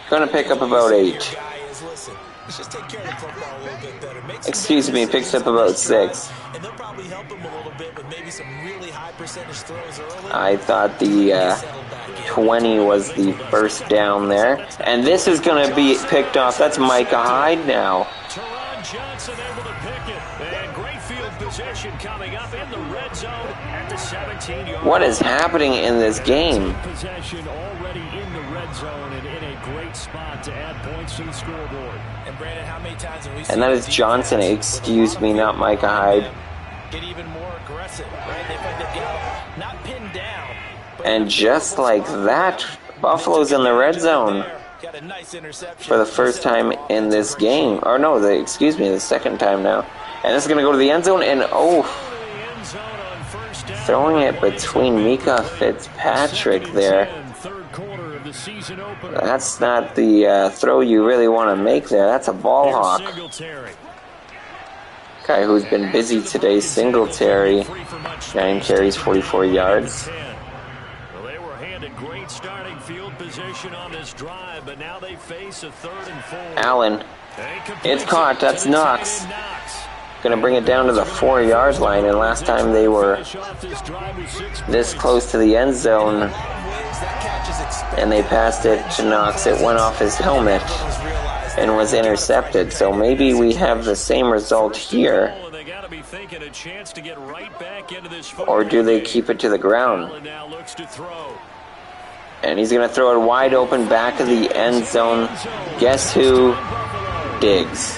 Going to pick up about 8. Your guy is, listen, let's just take care of the football a little bit better. Make some Excuse better me, decisions picks up on about this drive, 6. And they'll probably help him a little bit with maybe some really high percentage throws early. I thought the 20 was the first down there. And this is going to be picked off. That's Micah Hyde now. Teron Johnson able to pick it. And great field position coming up in the red zone at the 17-yard What is happening in this game? Possession already in the red zone and in a great spot to add points to the scoreboard. And Brandon, how many times have we And that is Johnson, excuse me, not Micah Hyde. get even more aggressive, right? They think they've got him not pinned down. But And just like that, Buffalo's in the red zone got a nice interception for the first time in this game. Or no, the second time now. And this is going to go to the end zone, and oh, The end zone on first down. throwing it between Mika Fitzpatrick there. Third quarter of the season opener. That's not the throw you really want to make there. That's a ball hawk. Singletary. Guy who's been busy today, Singletary. 9 carries, 44 yards. Well, they were handed great starting field position on this drive, but now they face a 3rd and 4. Allen, it's caught. That's Knox. Going to bring it down to the 4-yard line, and last time they were this close to the end zone and they passed it to Knox, it went off his helmet and was intercepted. So maybe we have the same result here, or do they keep it to the ground? And he's going to throw it wide open back of the end zone. Guess who? Diggs.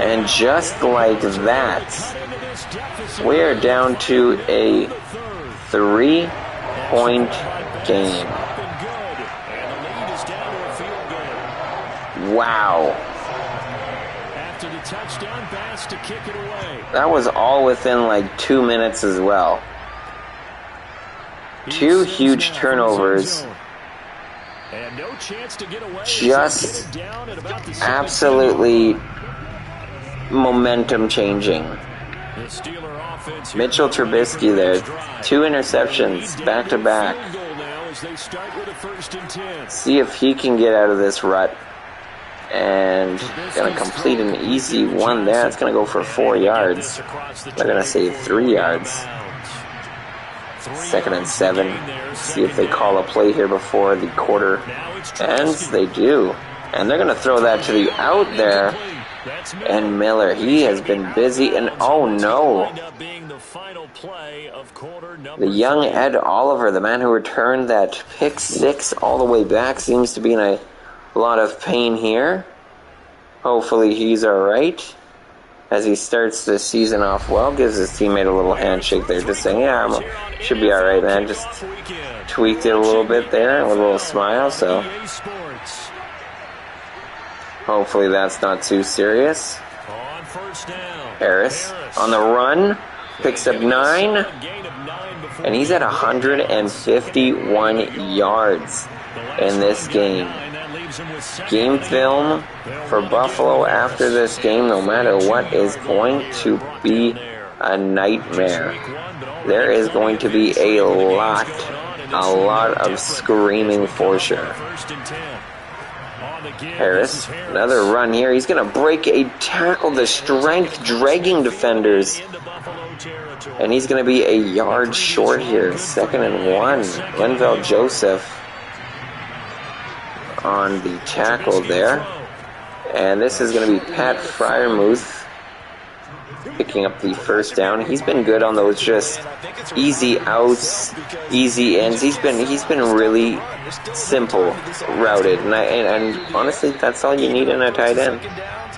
And just like that, we're down to a 3-point game. Wow. After the touchdown pass to kick it away. That was all within like 2 minutes as well. 2 huge turnovers. And no chance to get away. Just absolutely momentum changing. Mitchell Trubisky there. 2 interceptions back to back. See if he can get out of this rut. And going to complete an easy one there. It's going to go for 4 yards. They're going to save 3 yards. 2nd and 7. See if they call a play here before the quarter ends. They do. And they're going to throw that to the out there. And Miller, he has been busy. And oh no. The young Ed Oliver, the man who returned that pick 6 all the way back, seems to be in a lot of pain here. Hopefully he's alright as he starts the season off well. Gives his teammate a little handshake there, just saying, yeah, should be alright, man. Just tweaked it a little bit there with a little smile, so hopefully that's not too serious. Harris on the run, picks up 9, and he's at 151 yards in this game. Game film for Buffalo after this game, no matter what, is going to be a nightmare. There is going to be a lot of screaming for sure. Harris, another run here. He's going to break a tackle. The strength dragging defenders territory. And he's going to be a yard short here. 2nd and 1. Linval Joseph on the tackle there. And this is going to be Pat Freiermuth picking up the first down. He's been good on those just easy outs, easy ends. He's been really simple routed, and honestly, that's all you need in a tight end.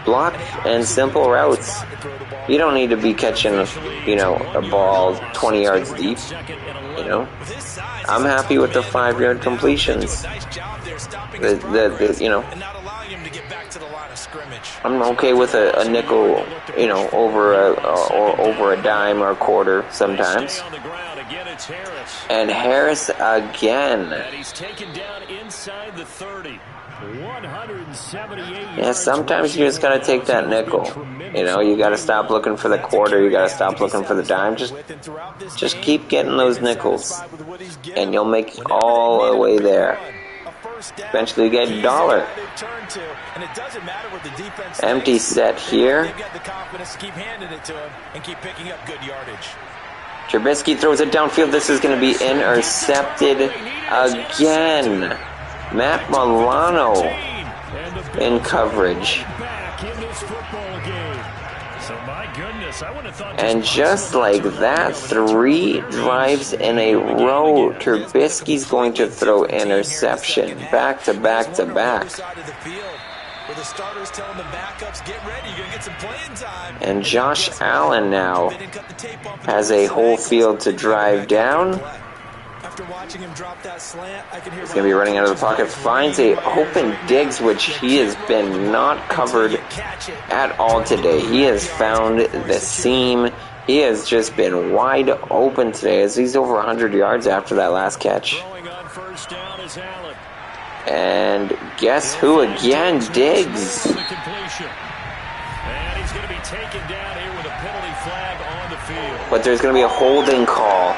Block and simple routes. You don't need to be catching, a ball 20 yards deep. I'm happy with the 5-yard completions. I'm okay with a nickel, over a dime or a quarter sometimes. And Harris again. He's taken down inside the 30. 178. Yeah, sometimes you just gotta take that nickel. You gotta stop looking for the quarter. You gotta stop looking for the dime. Just keep getting those nickels, and you'll make it all the way there. Eventually you get $1. Empty set here. Trubisky throws it downfield. This is going to be intercepted again. Matt Milano in coverage. And just like that, 3 drives in a row, Trubisky's going to throw interception back to back to back. And Josh Allen now has a whole field to drive down. He's going to be running out of the pocket, finds a open Diggs, which he has been not covered at all today. He has found the seam. He has just been wide open today, as he's over 100 yards after that last catch. And guess who again? Diggs. But there's going to be a holding call.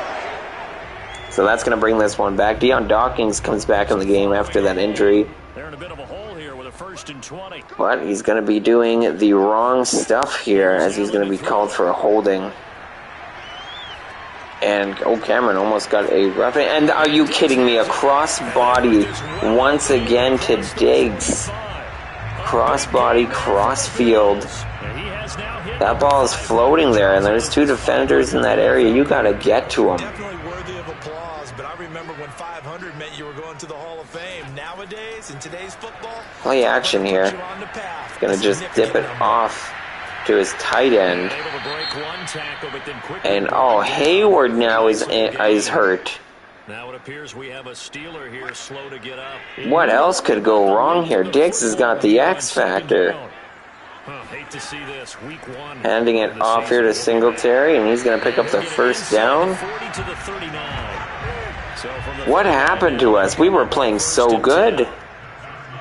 So that's going to bring this one back. Deion Dawkins comes back in the game after that injury. They're in a bit of a hole here with a 1st and 20. But he's going to be doing the wrong stuff here, as he's going to be called for a holding. And Cameron almost got a roughing. And are you kidding me? A crossbody once again to Diggs. Crossbody, crossfield. That ball is floating there, and there's 2 defenders in that area. You got to get to him. Play action here. Gonna just dip it off to his tight end. And Hayward now is hurt. Now it appears we have a Steeler here slow to get up. What else could go wrong here? Diggs has got the X factor. Hate to see this. Week 1. Handing it off here to Singletary, and he's going to pick up the first down. What happened to us? We were playing so good.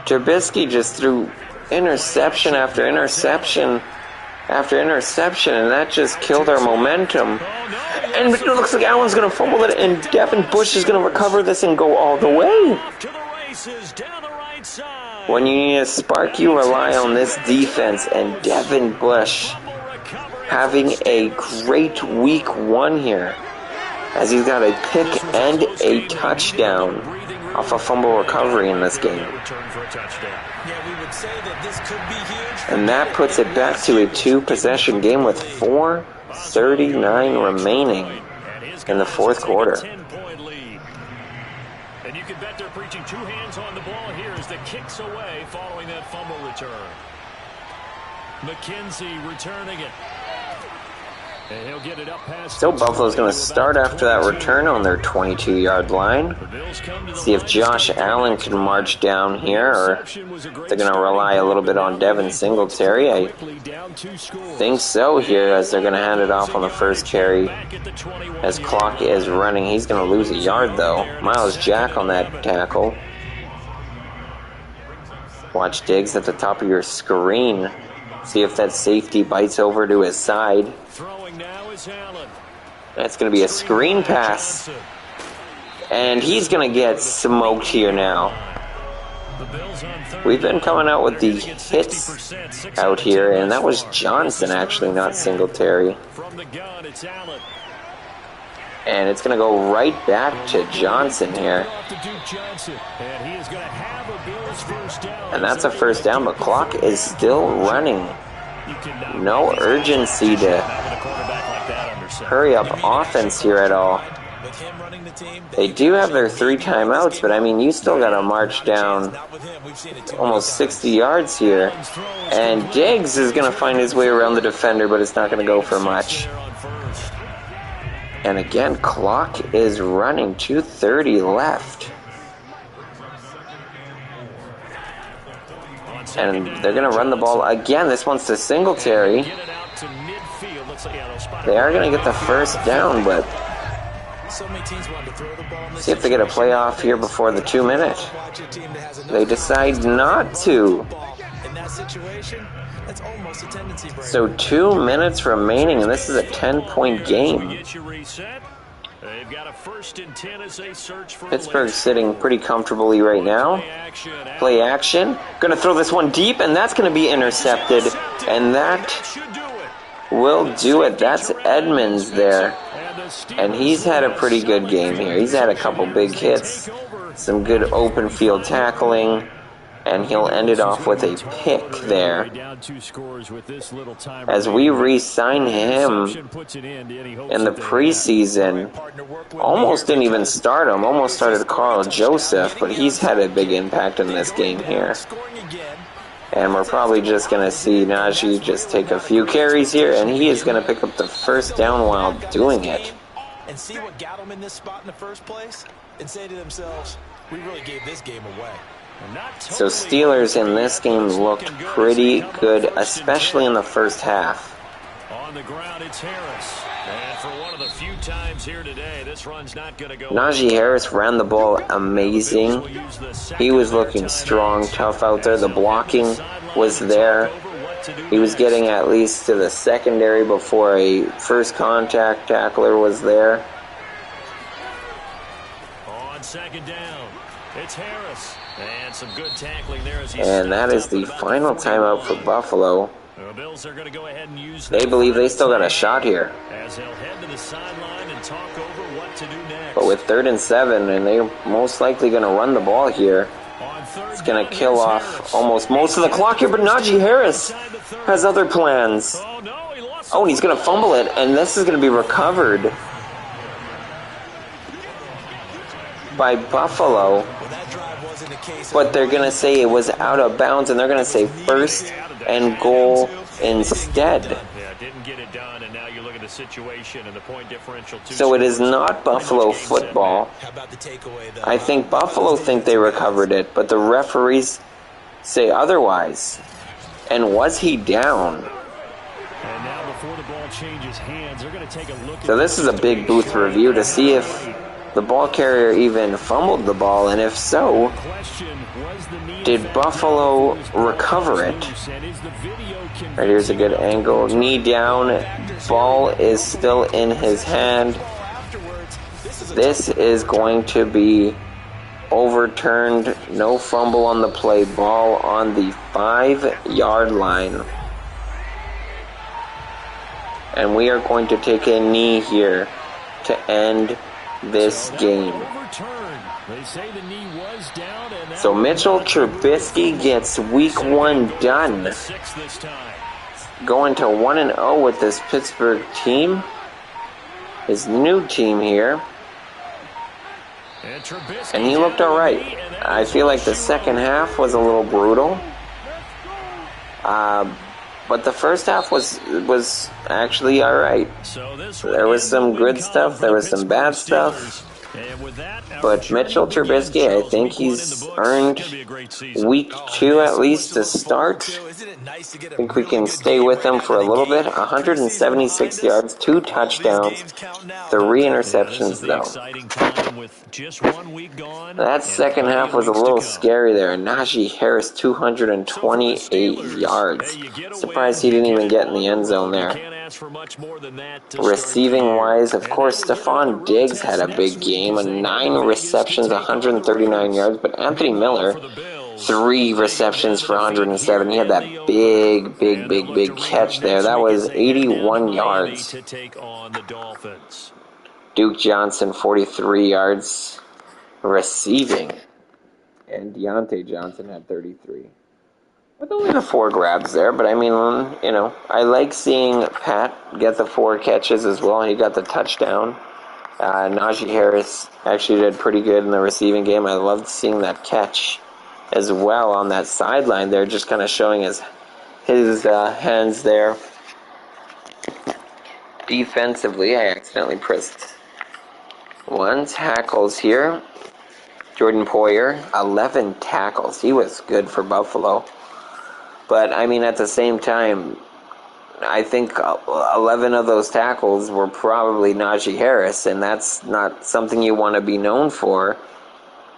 Trubisky just threw interception after interception after interception, and that just killed our momentum. And it looks like Allen's going to fumble it, and Devin Bush is going to recover this and go all the way. When you need a spark, you rely on this defense, and Devin Bush having a great week 1 here, as he's got a pick and a touchdown off a fumble recovery in this game. And that puts it back to a 2-possession game with 4:39 remaining in the 4th quarter. And you can bet they're preaching 2 hands on the ball here as the kicks away following that fumble return. McKenzie returning it. And he'll get it up past. So Buffalo's going to start after that return on their 22-yard line. See if Josh Allen can march down here, or they're going to rely a little bit on Devin Singletary. I think so here, as they're going to hand it off on the first carry. As clock is running, he's going to lose a yard, though. Miles Jack on that tackle. Watch Diggs at the top of your screen. See if that safety bites over to his side. That's going to be a screen pass. And he's going to get smoked here now. We've been coming out with the hits out here, and that was Johnson, actually, not Singletary. From the gun, it's Allen. And it's going to go right back to Johnson here. And that's a first down, but clock is still running. No urgency to hurry up offense here at all. They do have their 3 timeouts, but I mean, you still got to march down almost 60 yards here. And Diggs is going to find his way around the defender, but it's not going to go for much. And again, clock is running, 2:30 left. And they're going to run the ball again. This one's to Singletary. They are going to get the first down, but see if they get a playoff here before the 2 minute. They decide not to. So 2 minutes remaining, and this is a 10-point game. Pittsburgh's sitting pretty comfortably right now. Play action. Going to throw this one deep, and that's going to be intercepted. And that will do it. That's Edmonds there. And he's had a pretty good game here. He's had a couple big hits, some good open field tackling, and he'll end it off with a pick there. As we re-sign him in the preseason, almost didn't even start him, almost started Carl Joseph, but he's had a big impact in this game here. And we're probably just going to see Najee just take a few carries here, and he is going to pick up the first down while doing it. And see what got them in this spot in the first place, and say to themselves, we really gave this game away. So Steelers in this game looked pretty good, especially in the first half. On the ground, it's Harris. And for one of the few times here today, this run's not going to go. Najee Harris ran the ball amazing. He was looking strong, tough out there. The blocking was there. He was getting at least to the secondary before a first contact tackler was there. On second down, it's Harris. And some good tackling there as he and that is the final timeout for Buffalo. The Bills are going to go ahead and use they believe they still got a shot here. As they'll head to the sideline and talk over what to do next. But with 3rd and 7, and they're most likely going to run the ball here. It's going to kill off almost most of the clock here, but Najee Harris has other plans. Oh, and he's going to fumble it, and this is going to be recovered by Buffalo. But they're going to say it was out of bounds, and they're going to say 1st and goal instead. Yeah, didn't get it done, and now you look at the situation and the point differential. So it is not Buffalo football. I think Buffalo think they recovered it, but the referees say otherwise. And was he down? And now before the ball changes hands, they're going to take a look. So this is a big booth review to see if the ball carrier even fumbled the ball, and if so, did Buffalo recover it? Right, here's a good angle. Knee down. Ball is still in his hand. This is going to be overturned. No fumble on the play. Ball on the 5-yard line. And we are going to take a knee here to end this game. So Mitchell Trubisky gets week 1 done. Going to 1-0 with this Pittsburgh team. His new team here. And he looked alright. I feel like the second half was a little brutal. But the first half was actually alright. There was some good stuff, there was some bad stuff. But Mitchell Trubisky, I think he's earned week 2 at least to start. I think we can stay with him for a little bit. 176 yards, 2 touchdowns, 3 interceptions though. That second half was a little scary there. Najee Harris, 228 yards. Surprised he didn't even get in the end zone there. Receiving wise, of course, Stephon Diggs had a big game, 9 receptions, 139 yards, but Anthony Miller Bills. 3 receptions for 107. He had that big catch there. That was 81 yards. To take on the Dolphins. Duke Johnson, 43 yards receiving. And Deontay Johnson had 33. With only the 4 grabs there, but I mean, you know, I like seeing Pat get the 4 catches as well. He got the touchdown. Najee Harris actually did pretty good in the receiving game. I loved seeing that catch as well on that sideline there, just kind of showing his hands there. Defensively, I accidentally pressed 1 tackles here. Jordan Poyer, 11 tackles. He was good for Buffalo. But, I mean, at the same time, I think 11 of those tackles were probably Najee Harris, and that's not something you want to be known for,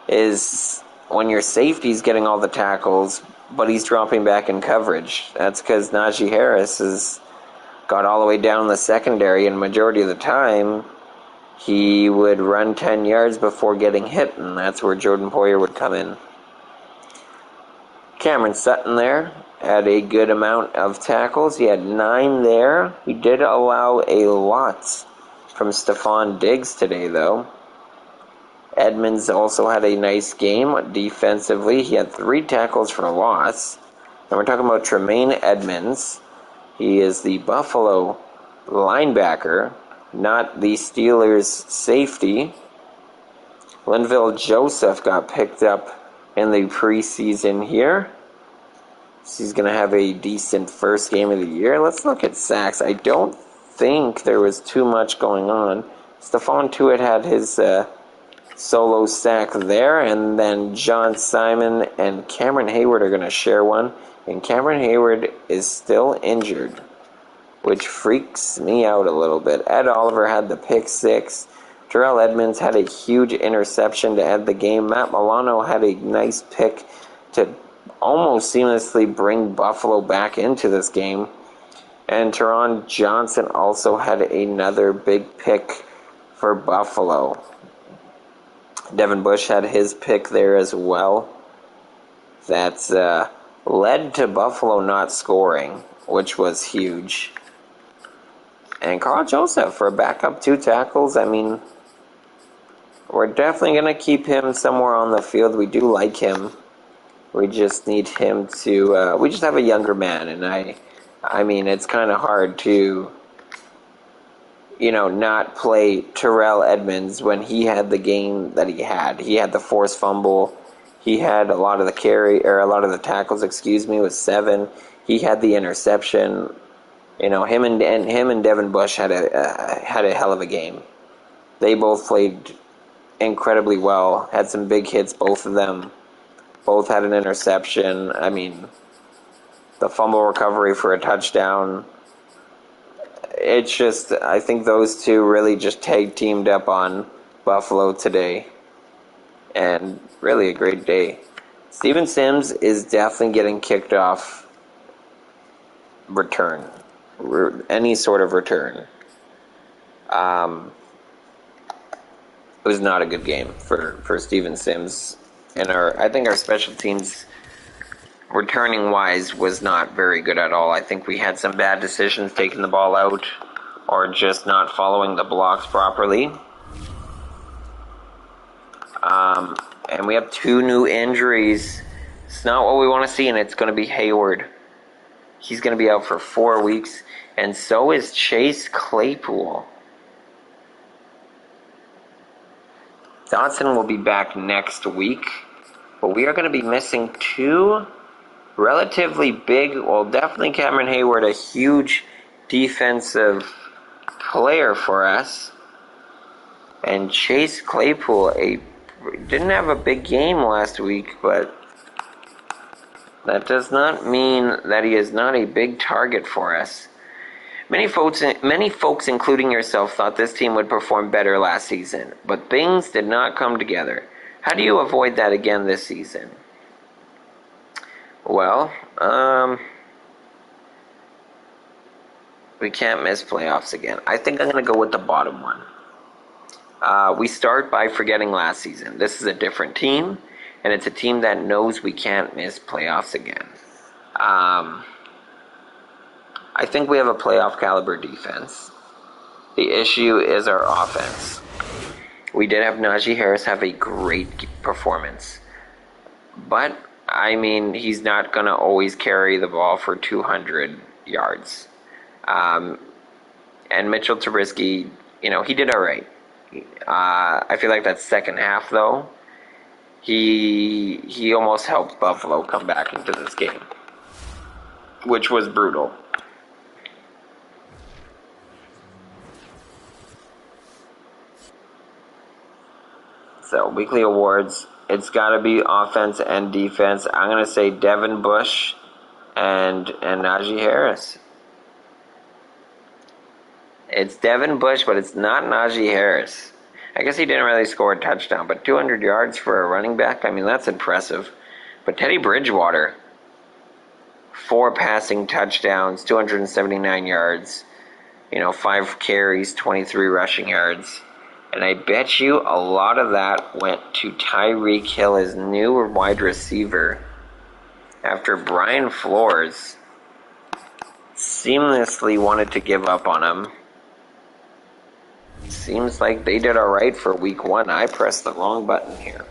is when your safety's getting all the tackles, but he's dropping back in coverage. That's because Najee Harris has got all the way down the secondary, and majority of the time, he would run 10 yards before getting hit, and that's where Jordan Poyer would come in. Cameron Sutton there had a good amount of tackles. He had 9 there. He did allow a lot from Stephon Diggs today, though. Edmonds also had a nice game defensively. He had 3 tackles for a loss. And we're talking about Tremaine Edmonds. He is the Buffalo linebacker, not the Steelers safety. Linville Joseph got picked up in the preseason here. He's going to have a decent first game of the year. Let's look at sacks. I don't think there was too much going on. Stephon Tuitt had his solo sack there, and then John Simon and Cameron Hayward are going to share one. And Cameron Hayward is still injured, which freaks me out a little bit. Ed Oliver had the pick 6. Terrell Edmonds had a huge interception to end the game. Matt Milano had a nice pick to almost seamlessly bring Buffalo back into this game. And Teron Johnson also had another big pick for Buffalo. Devin Bush had his pick there as well. That's led to Buffalo not scoring, which was huge. And Carl Joseph for a backup 2 tackles. I mean, we're definitely going to keep him somewhere on the field. We do like him. We just need him to... we just have a younger man, and I mean, it's kind of hard to, you know, not play Terrell Edmonds when he had the game that he had. He had the forced fumble. He had a lot of the tackles, with 7. He had the interception. You know, him and Devin Bush had a hell of a game. They both played incredibly well. Had some big hits, both of them. Both had an interception. I mean, the fumble recovery for a touchdown. It's just, I think those two really just tag-teamed up on Buffalo today. And really a great day. Steven Sims is definitely getting kicked off return. Any sort of return. It was not a good game for Steven Sims. And I think our special teams returning wise was not very good at all. I think we had some bad decisions taking the ball out or just not following the blocks properly. And we have 2 new injuries. It's not what we want to see, and it's going to be Hayward. He's going to be out for 4 weeks, and so is Chase Claypool. Dotson will be back next week, but we are going to be missing 2 relatively big, well, definitely Cameron Hayward, a huge defensive player for us, and Chase Claypool, didn't have a big game last week, but that does not mean that he is not a big target for us. Many folks, including yourself, thought this team would perform better last season, but things did not come together. How do you avoid that again this season? Well, we can't miss playoffs again. I think I'm going to go with the bottom one. We start by forgetting last season. This is a different team. and it's a team that knows we can't miss playoffs again. I think we have a playoff caliber defense. The issue is our offense. We did have Najee Harris have a great performance, but I mean, he's not going to always carry the ball for 200 yards. And Mitchell Trubisky, you know, he did all right. I feel like that second half, though, he almost helped Buffalo come back into this game, which was brutal. So, weekly awards, it's got to be offense and defense. I'm going to say Devin Bush and Najee Harris. It's Devin Bush, but it's not Najee Harris. I guess he didn't really score a touchdown, but 200 yards for a running back, I mean, that's impressive. But Teddy Bridgewater, 4 passing touchdowns, 279 yards, 5 carries, 23 rushing yards. And I bet you a lot of that went to Tyreek Hill, his new wide receiver, after Brian Flores seamlessly wanted to give up on him. Seems like they did all right for week 1. I pressed the wrong button here.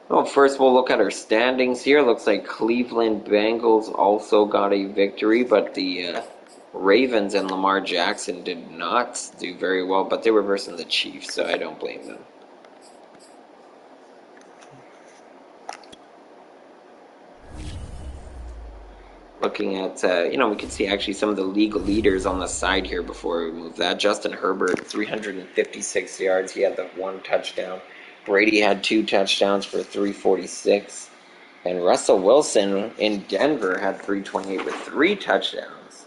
Well, first we'll look at our standings here. Looks like Cleveland Bengals also got a victory, but the Ravens and Lamar Jackson did not do very well, but they were versus the Chiefs, so I don't blame them. Looking at, we can see actually some of the league leaders on the side here before we move that. Justin Herbert, 356 yards. He had the 1 touchdown. Brady had 2 touchdowns for 346. And Russell Wilson in Denver had 328 with 3 touchdowns.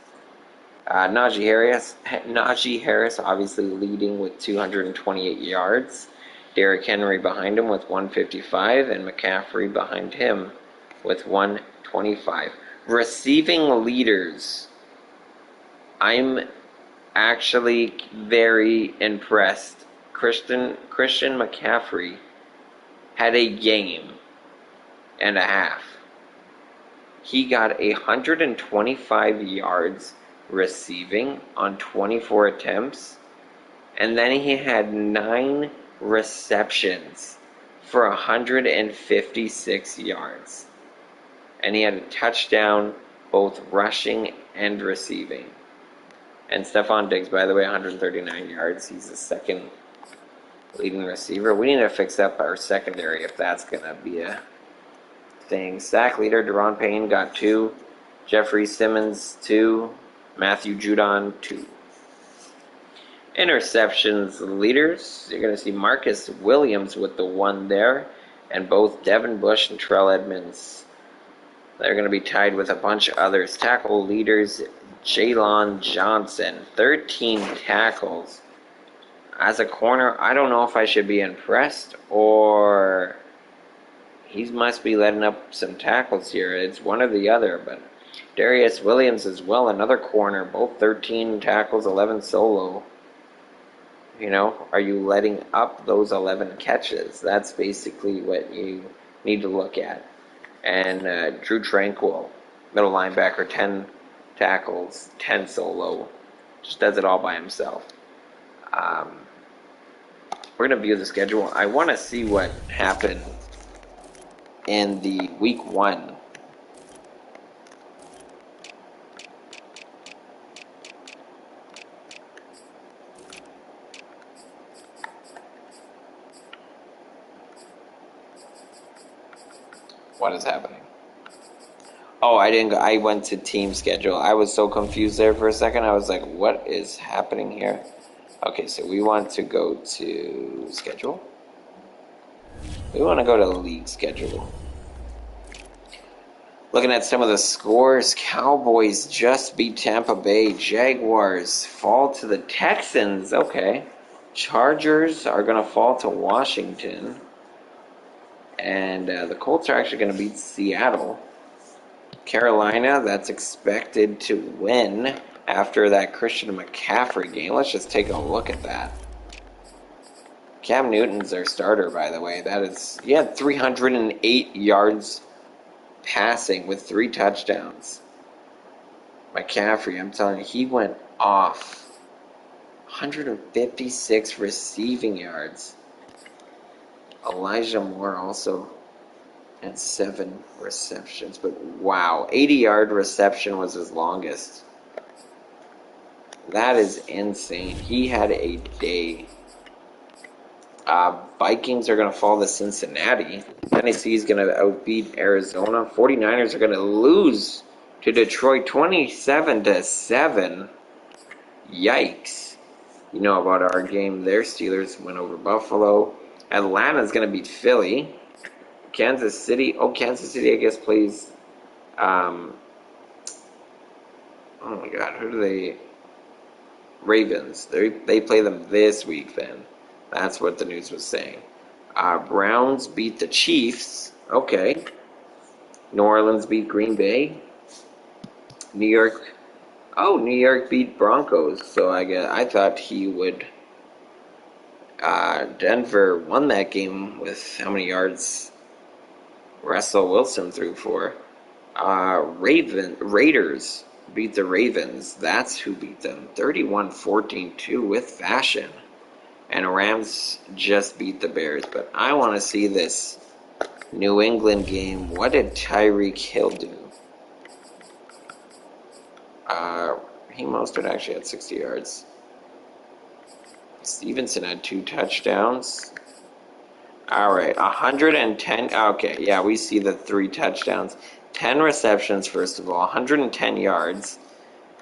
Najee Harris obviously leading with 228 yards. Derrick Henry behind him with 155. And McCaffrey behind him with 125. Receiving leaders, I'm actually very impressed. Christian McCaffrey had a game and a half. He got 125 yards receiving on 24 attempts, and then he had 9 receptions for 156 yards. And he had a touchdown, both rushing and receiving. And Stephon Diggs, by the way, 139 yards. He's the second leading receiver. We need to fix up our secondary if that's going to be a thing. Sack leader, Daron Payne got 2. Jeffrey Simmons, 2. Matthew Judon, 2. Interceptions leaders, you're going to see Marcus Williams with the 1 there. And both Devin Bush and Terrell Edmonds, they're going to be tied with a bunch of others. Tackle leaders, Jalen Johnson, 13 tackles. As a corner, I don't know if I should be impressed or he must be letting up some tackles here. It's one or the other, but Darius Williams as well, another corner, both 13 tackles, 11 solo. Are you letting up those 11 catches? That's basically what you need to look at. And Drew Tranquill, middle linebacker, 10 tackles, 10 solo. Just does it all by himself. We're going to view the schedule. I want to see what happened in the week 1. What is happening? Oh, I didn't go. I went to team schedule. I was so confused there for a second. I was like, what is happening here? Okay, so we want to go to schedule. We want to go to league schedule. Looking at some of the scores, Cowboys just beat Tampa Bay. Jaguars fall to the Texans. Okay. Chargers are going to fall to Washington. And the Colts are actually going to beat Seattle. Carolina, that's expected to win after that Christian McCaffrey game. Let's just take a look at that. Cam Newton's their starter, by the way. He had 308 yards passing with 3 touchdowns. McCaffrey, I'm telling you, he went off. 156 receiving yards. Elijah Moore also had 7 receptions, but wow, 80-yard reception was his longest. That is insane. He had a day. Vikings are going to fall to Cincinnati. Tennessee is going to outbeat Arizona. 49ers are going to lose to Detroit 27-7. Yikes. You know about our game there. Steelers went over Buffalo. Atlanta's going to beat Philly. Kansas City, I guess, plays, oh my God, who do they, Ravens. They play them this week then. That's what the news was saying. Browns beat the Chiefs. Okay. New Orleans beat Green Bay. New York beat Broncos. So I thought he would. Denver won that game with how many yards Russell Wilson threw for. Raiders beat the Ravens. That's who beat them. 31-14-2 with fashion. And Rams just beat the Bears. But I want to see this New England game. What did Tyreek Hill do? Mostert actually had 60 yards. Stevenson had 2 touchdowns. All right, 110. Okay, yeah, we see the 3 touchdowns. 10 receptions, first of all. 110 yards.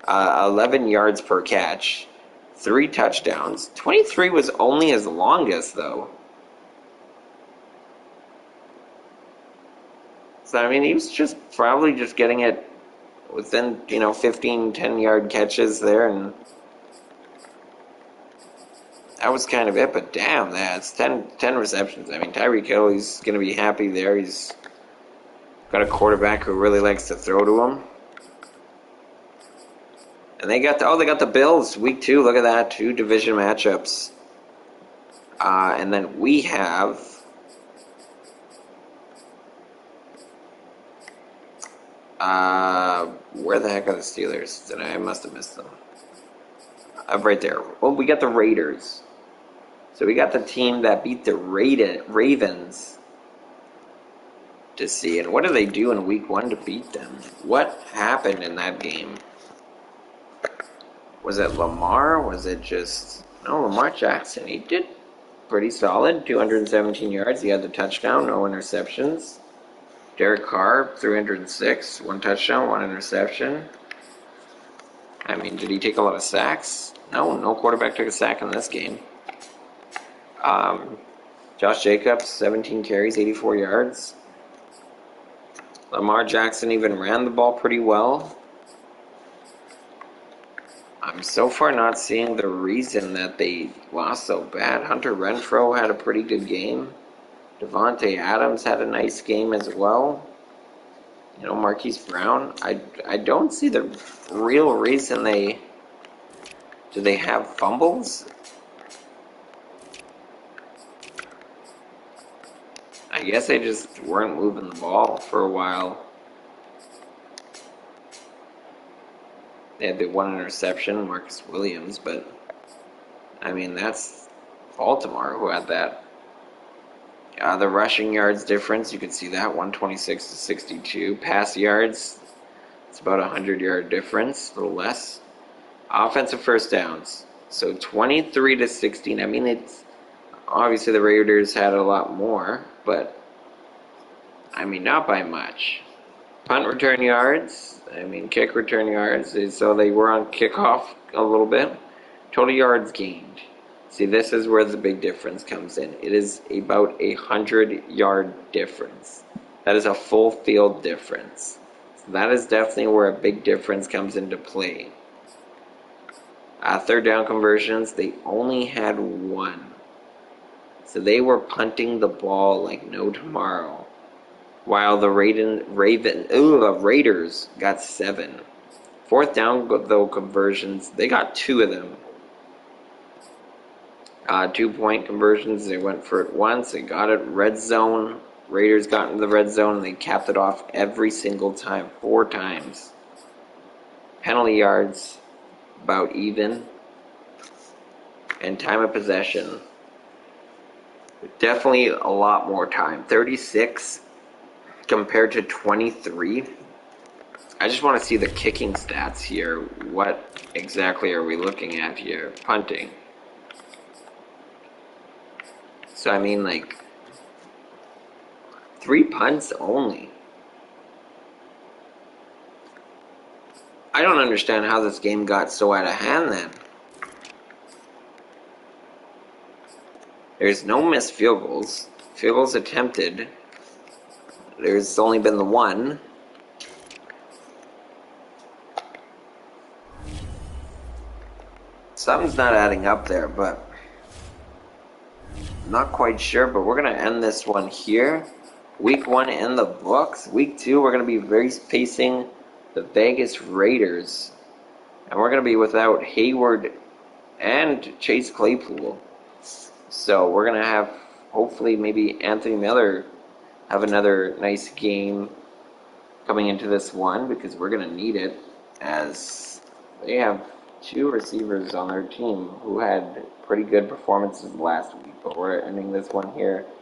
11 yards per catch. 3 touchdowns. 23 was only his longest, though. So, I mean, he was probably just getting it within, 15, 10-yard catches there, and that was kind of it. But damn, that's 10 receptions. I mean, Tyreek Hill, he's going to be happy there. He's got a quarterback who really likes to throw to him. And they got the Bills week 2. Look at that, 2 division matchups. And then we have where the heck are the Steelers? I must have missed them. Right there. Well, we got the Raiders. So we got the team that beat the Ravens to see. And what did they do in week 1 to beat them? What happened in that game? Was it Lamar? Was it just... No, Lamar Jackson. He did pretty solid. 217 yards. He had the touchdown. No interceptions. Derek Carr, 306. 1 touchdown, 1 interception. I mean, did he take a lot of sacks? No quarterback took a sack in this game. Josh Jacobs, 17 carries, 84 yards. Lamar Jackson even ran the ball pretty well. I'm so far not seeing the reason that they lost so bad. Hunter Renfrow had a pretty good game. Devontae Adams had a nice game as well. Marquise Brown. I don't see the real reason do they have fumbles? I guess they just weren't moving the ball for a while. They had the 1 interception, Marcus Williams, but I mean, that's Baltimore who had that. The rushing yards difference, you can see that, 126-62. Pass yards, it's about a 100-yard difference, a little less. Offensive first downs, so 23-16. I mean, it's obviously the Raiders had a lot more, but I mean, not by much. Punt return yards, kick return yards, so they were on kickoff a little bit. Total yards gained. See, this is where the big difference comes in. It is about a 100-yard difference. That is a full field difference. So that is definitely where a big difference comes into play. Third down conversions, they only had 1. So they were punting the ball like no tomorrow. While the Raiders got 7. Fourth down, though, conversions, they got 2 of them. 2-point conversions. They went for it once. They got it. Red zone. Raiders got into the red zone and they capped it off every single time. 4 times. Penalty yards, about even. And time of possession, definitely a lot more time. 36 compared to 23. I just want to see the kicking stats here. What exactly are we looking at here? Punting. So, I mean, like, 3 punts only. I don't understand how this game got so out of hand then. There's no missed field goals. Field goals attempted. There's only been the 1. Something's not adding up there, but I'm not quite sure. But we're going to end this one here. Week 1 in the books. Week 2, we're going to be facing the Vegas Raiders. And we're going to be without Hayward and Chase Claypool. So we're going to have, hopefully, maybe Anthony Miller have another nice game coming into this one, because we're going to need it, as they have 2 receivers on their team who had pretty good performances last week. But we're ending this one here.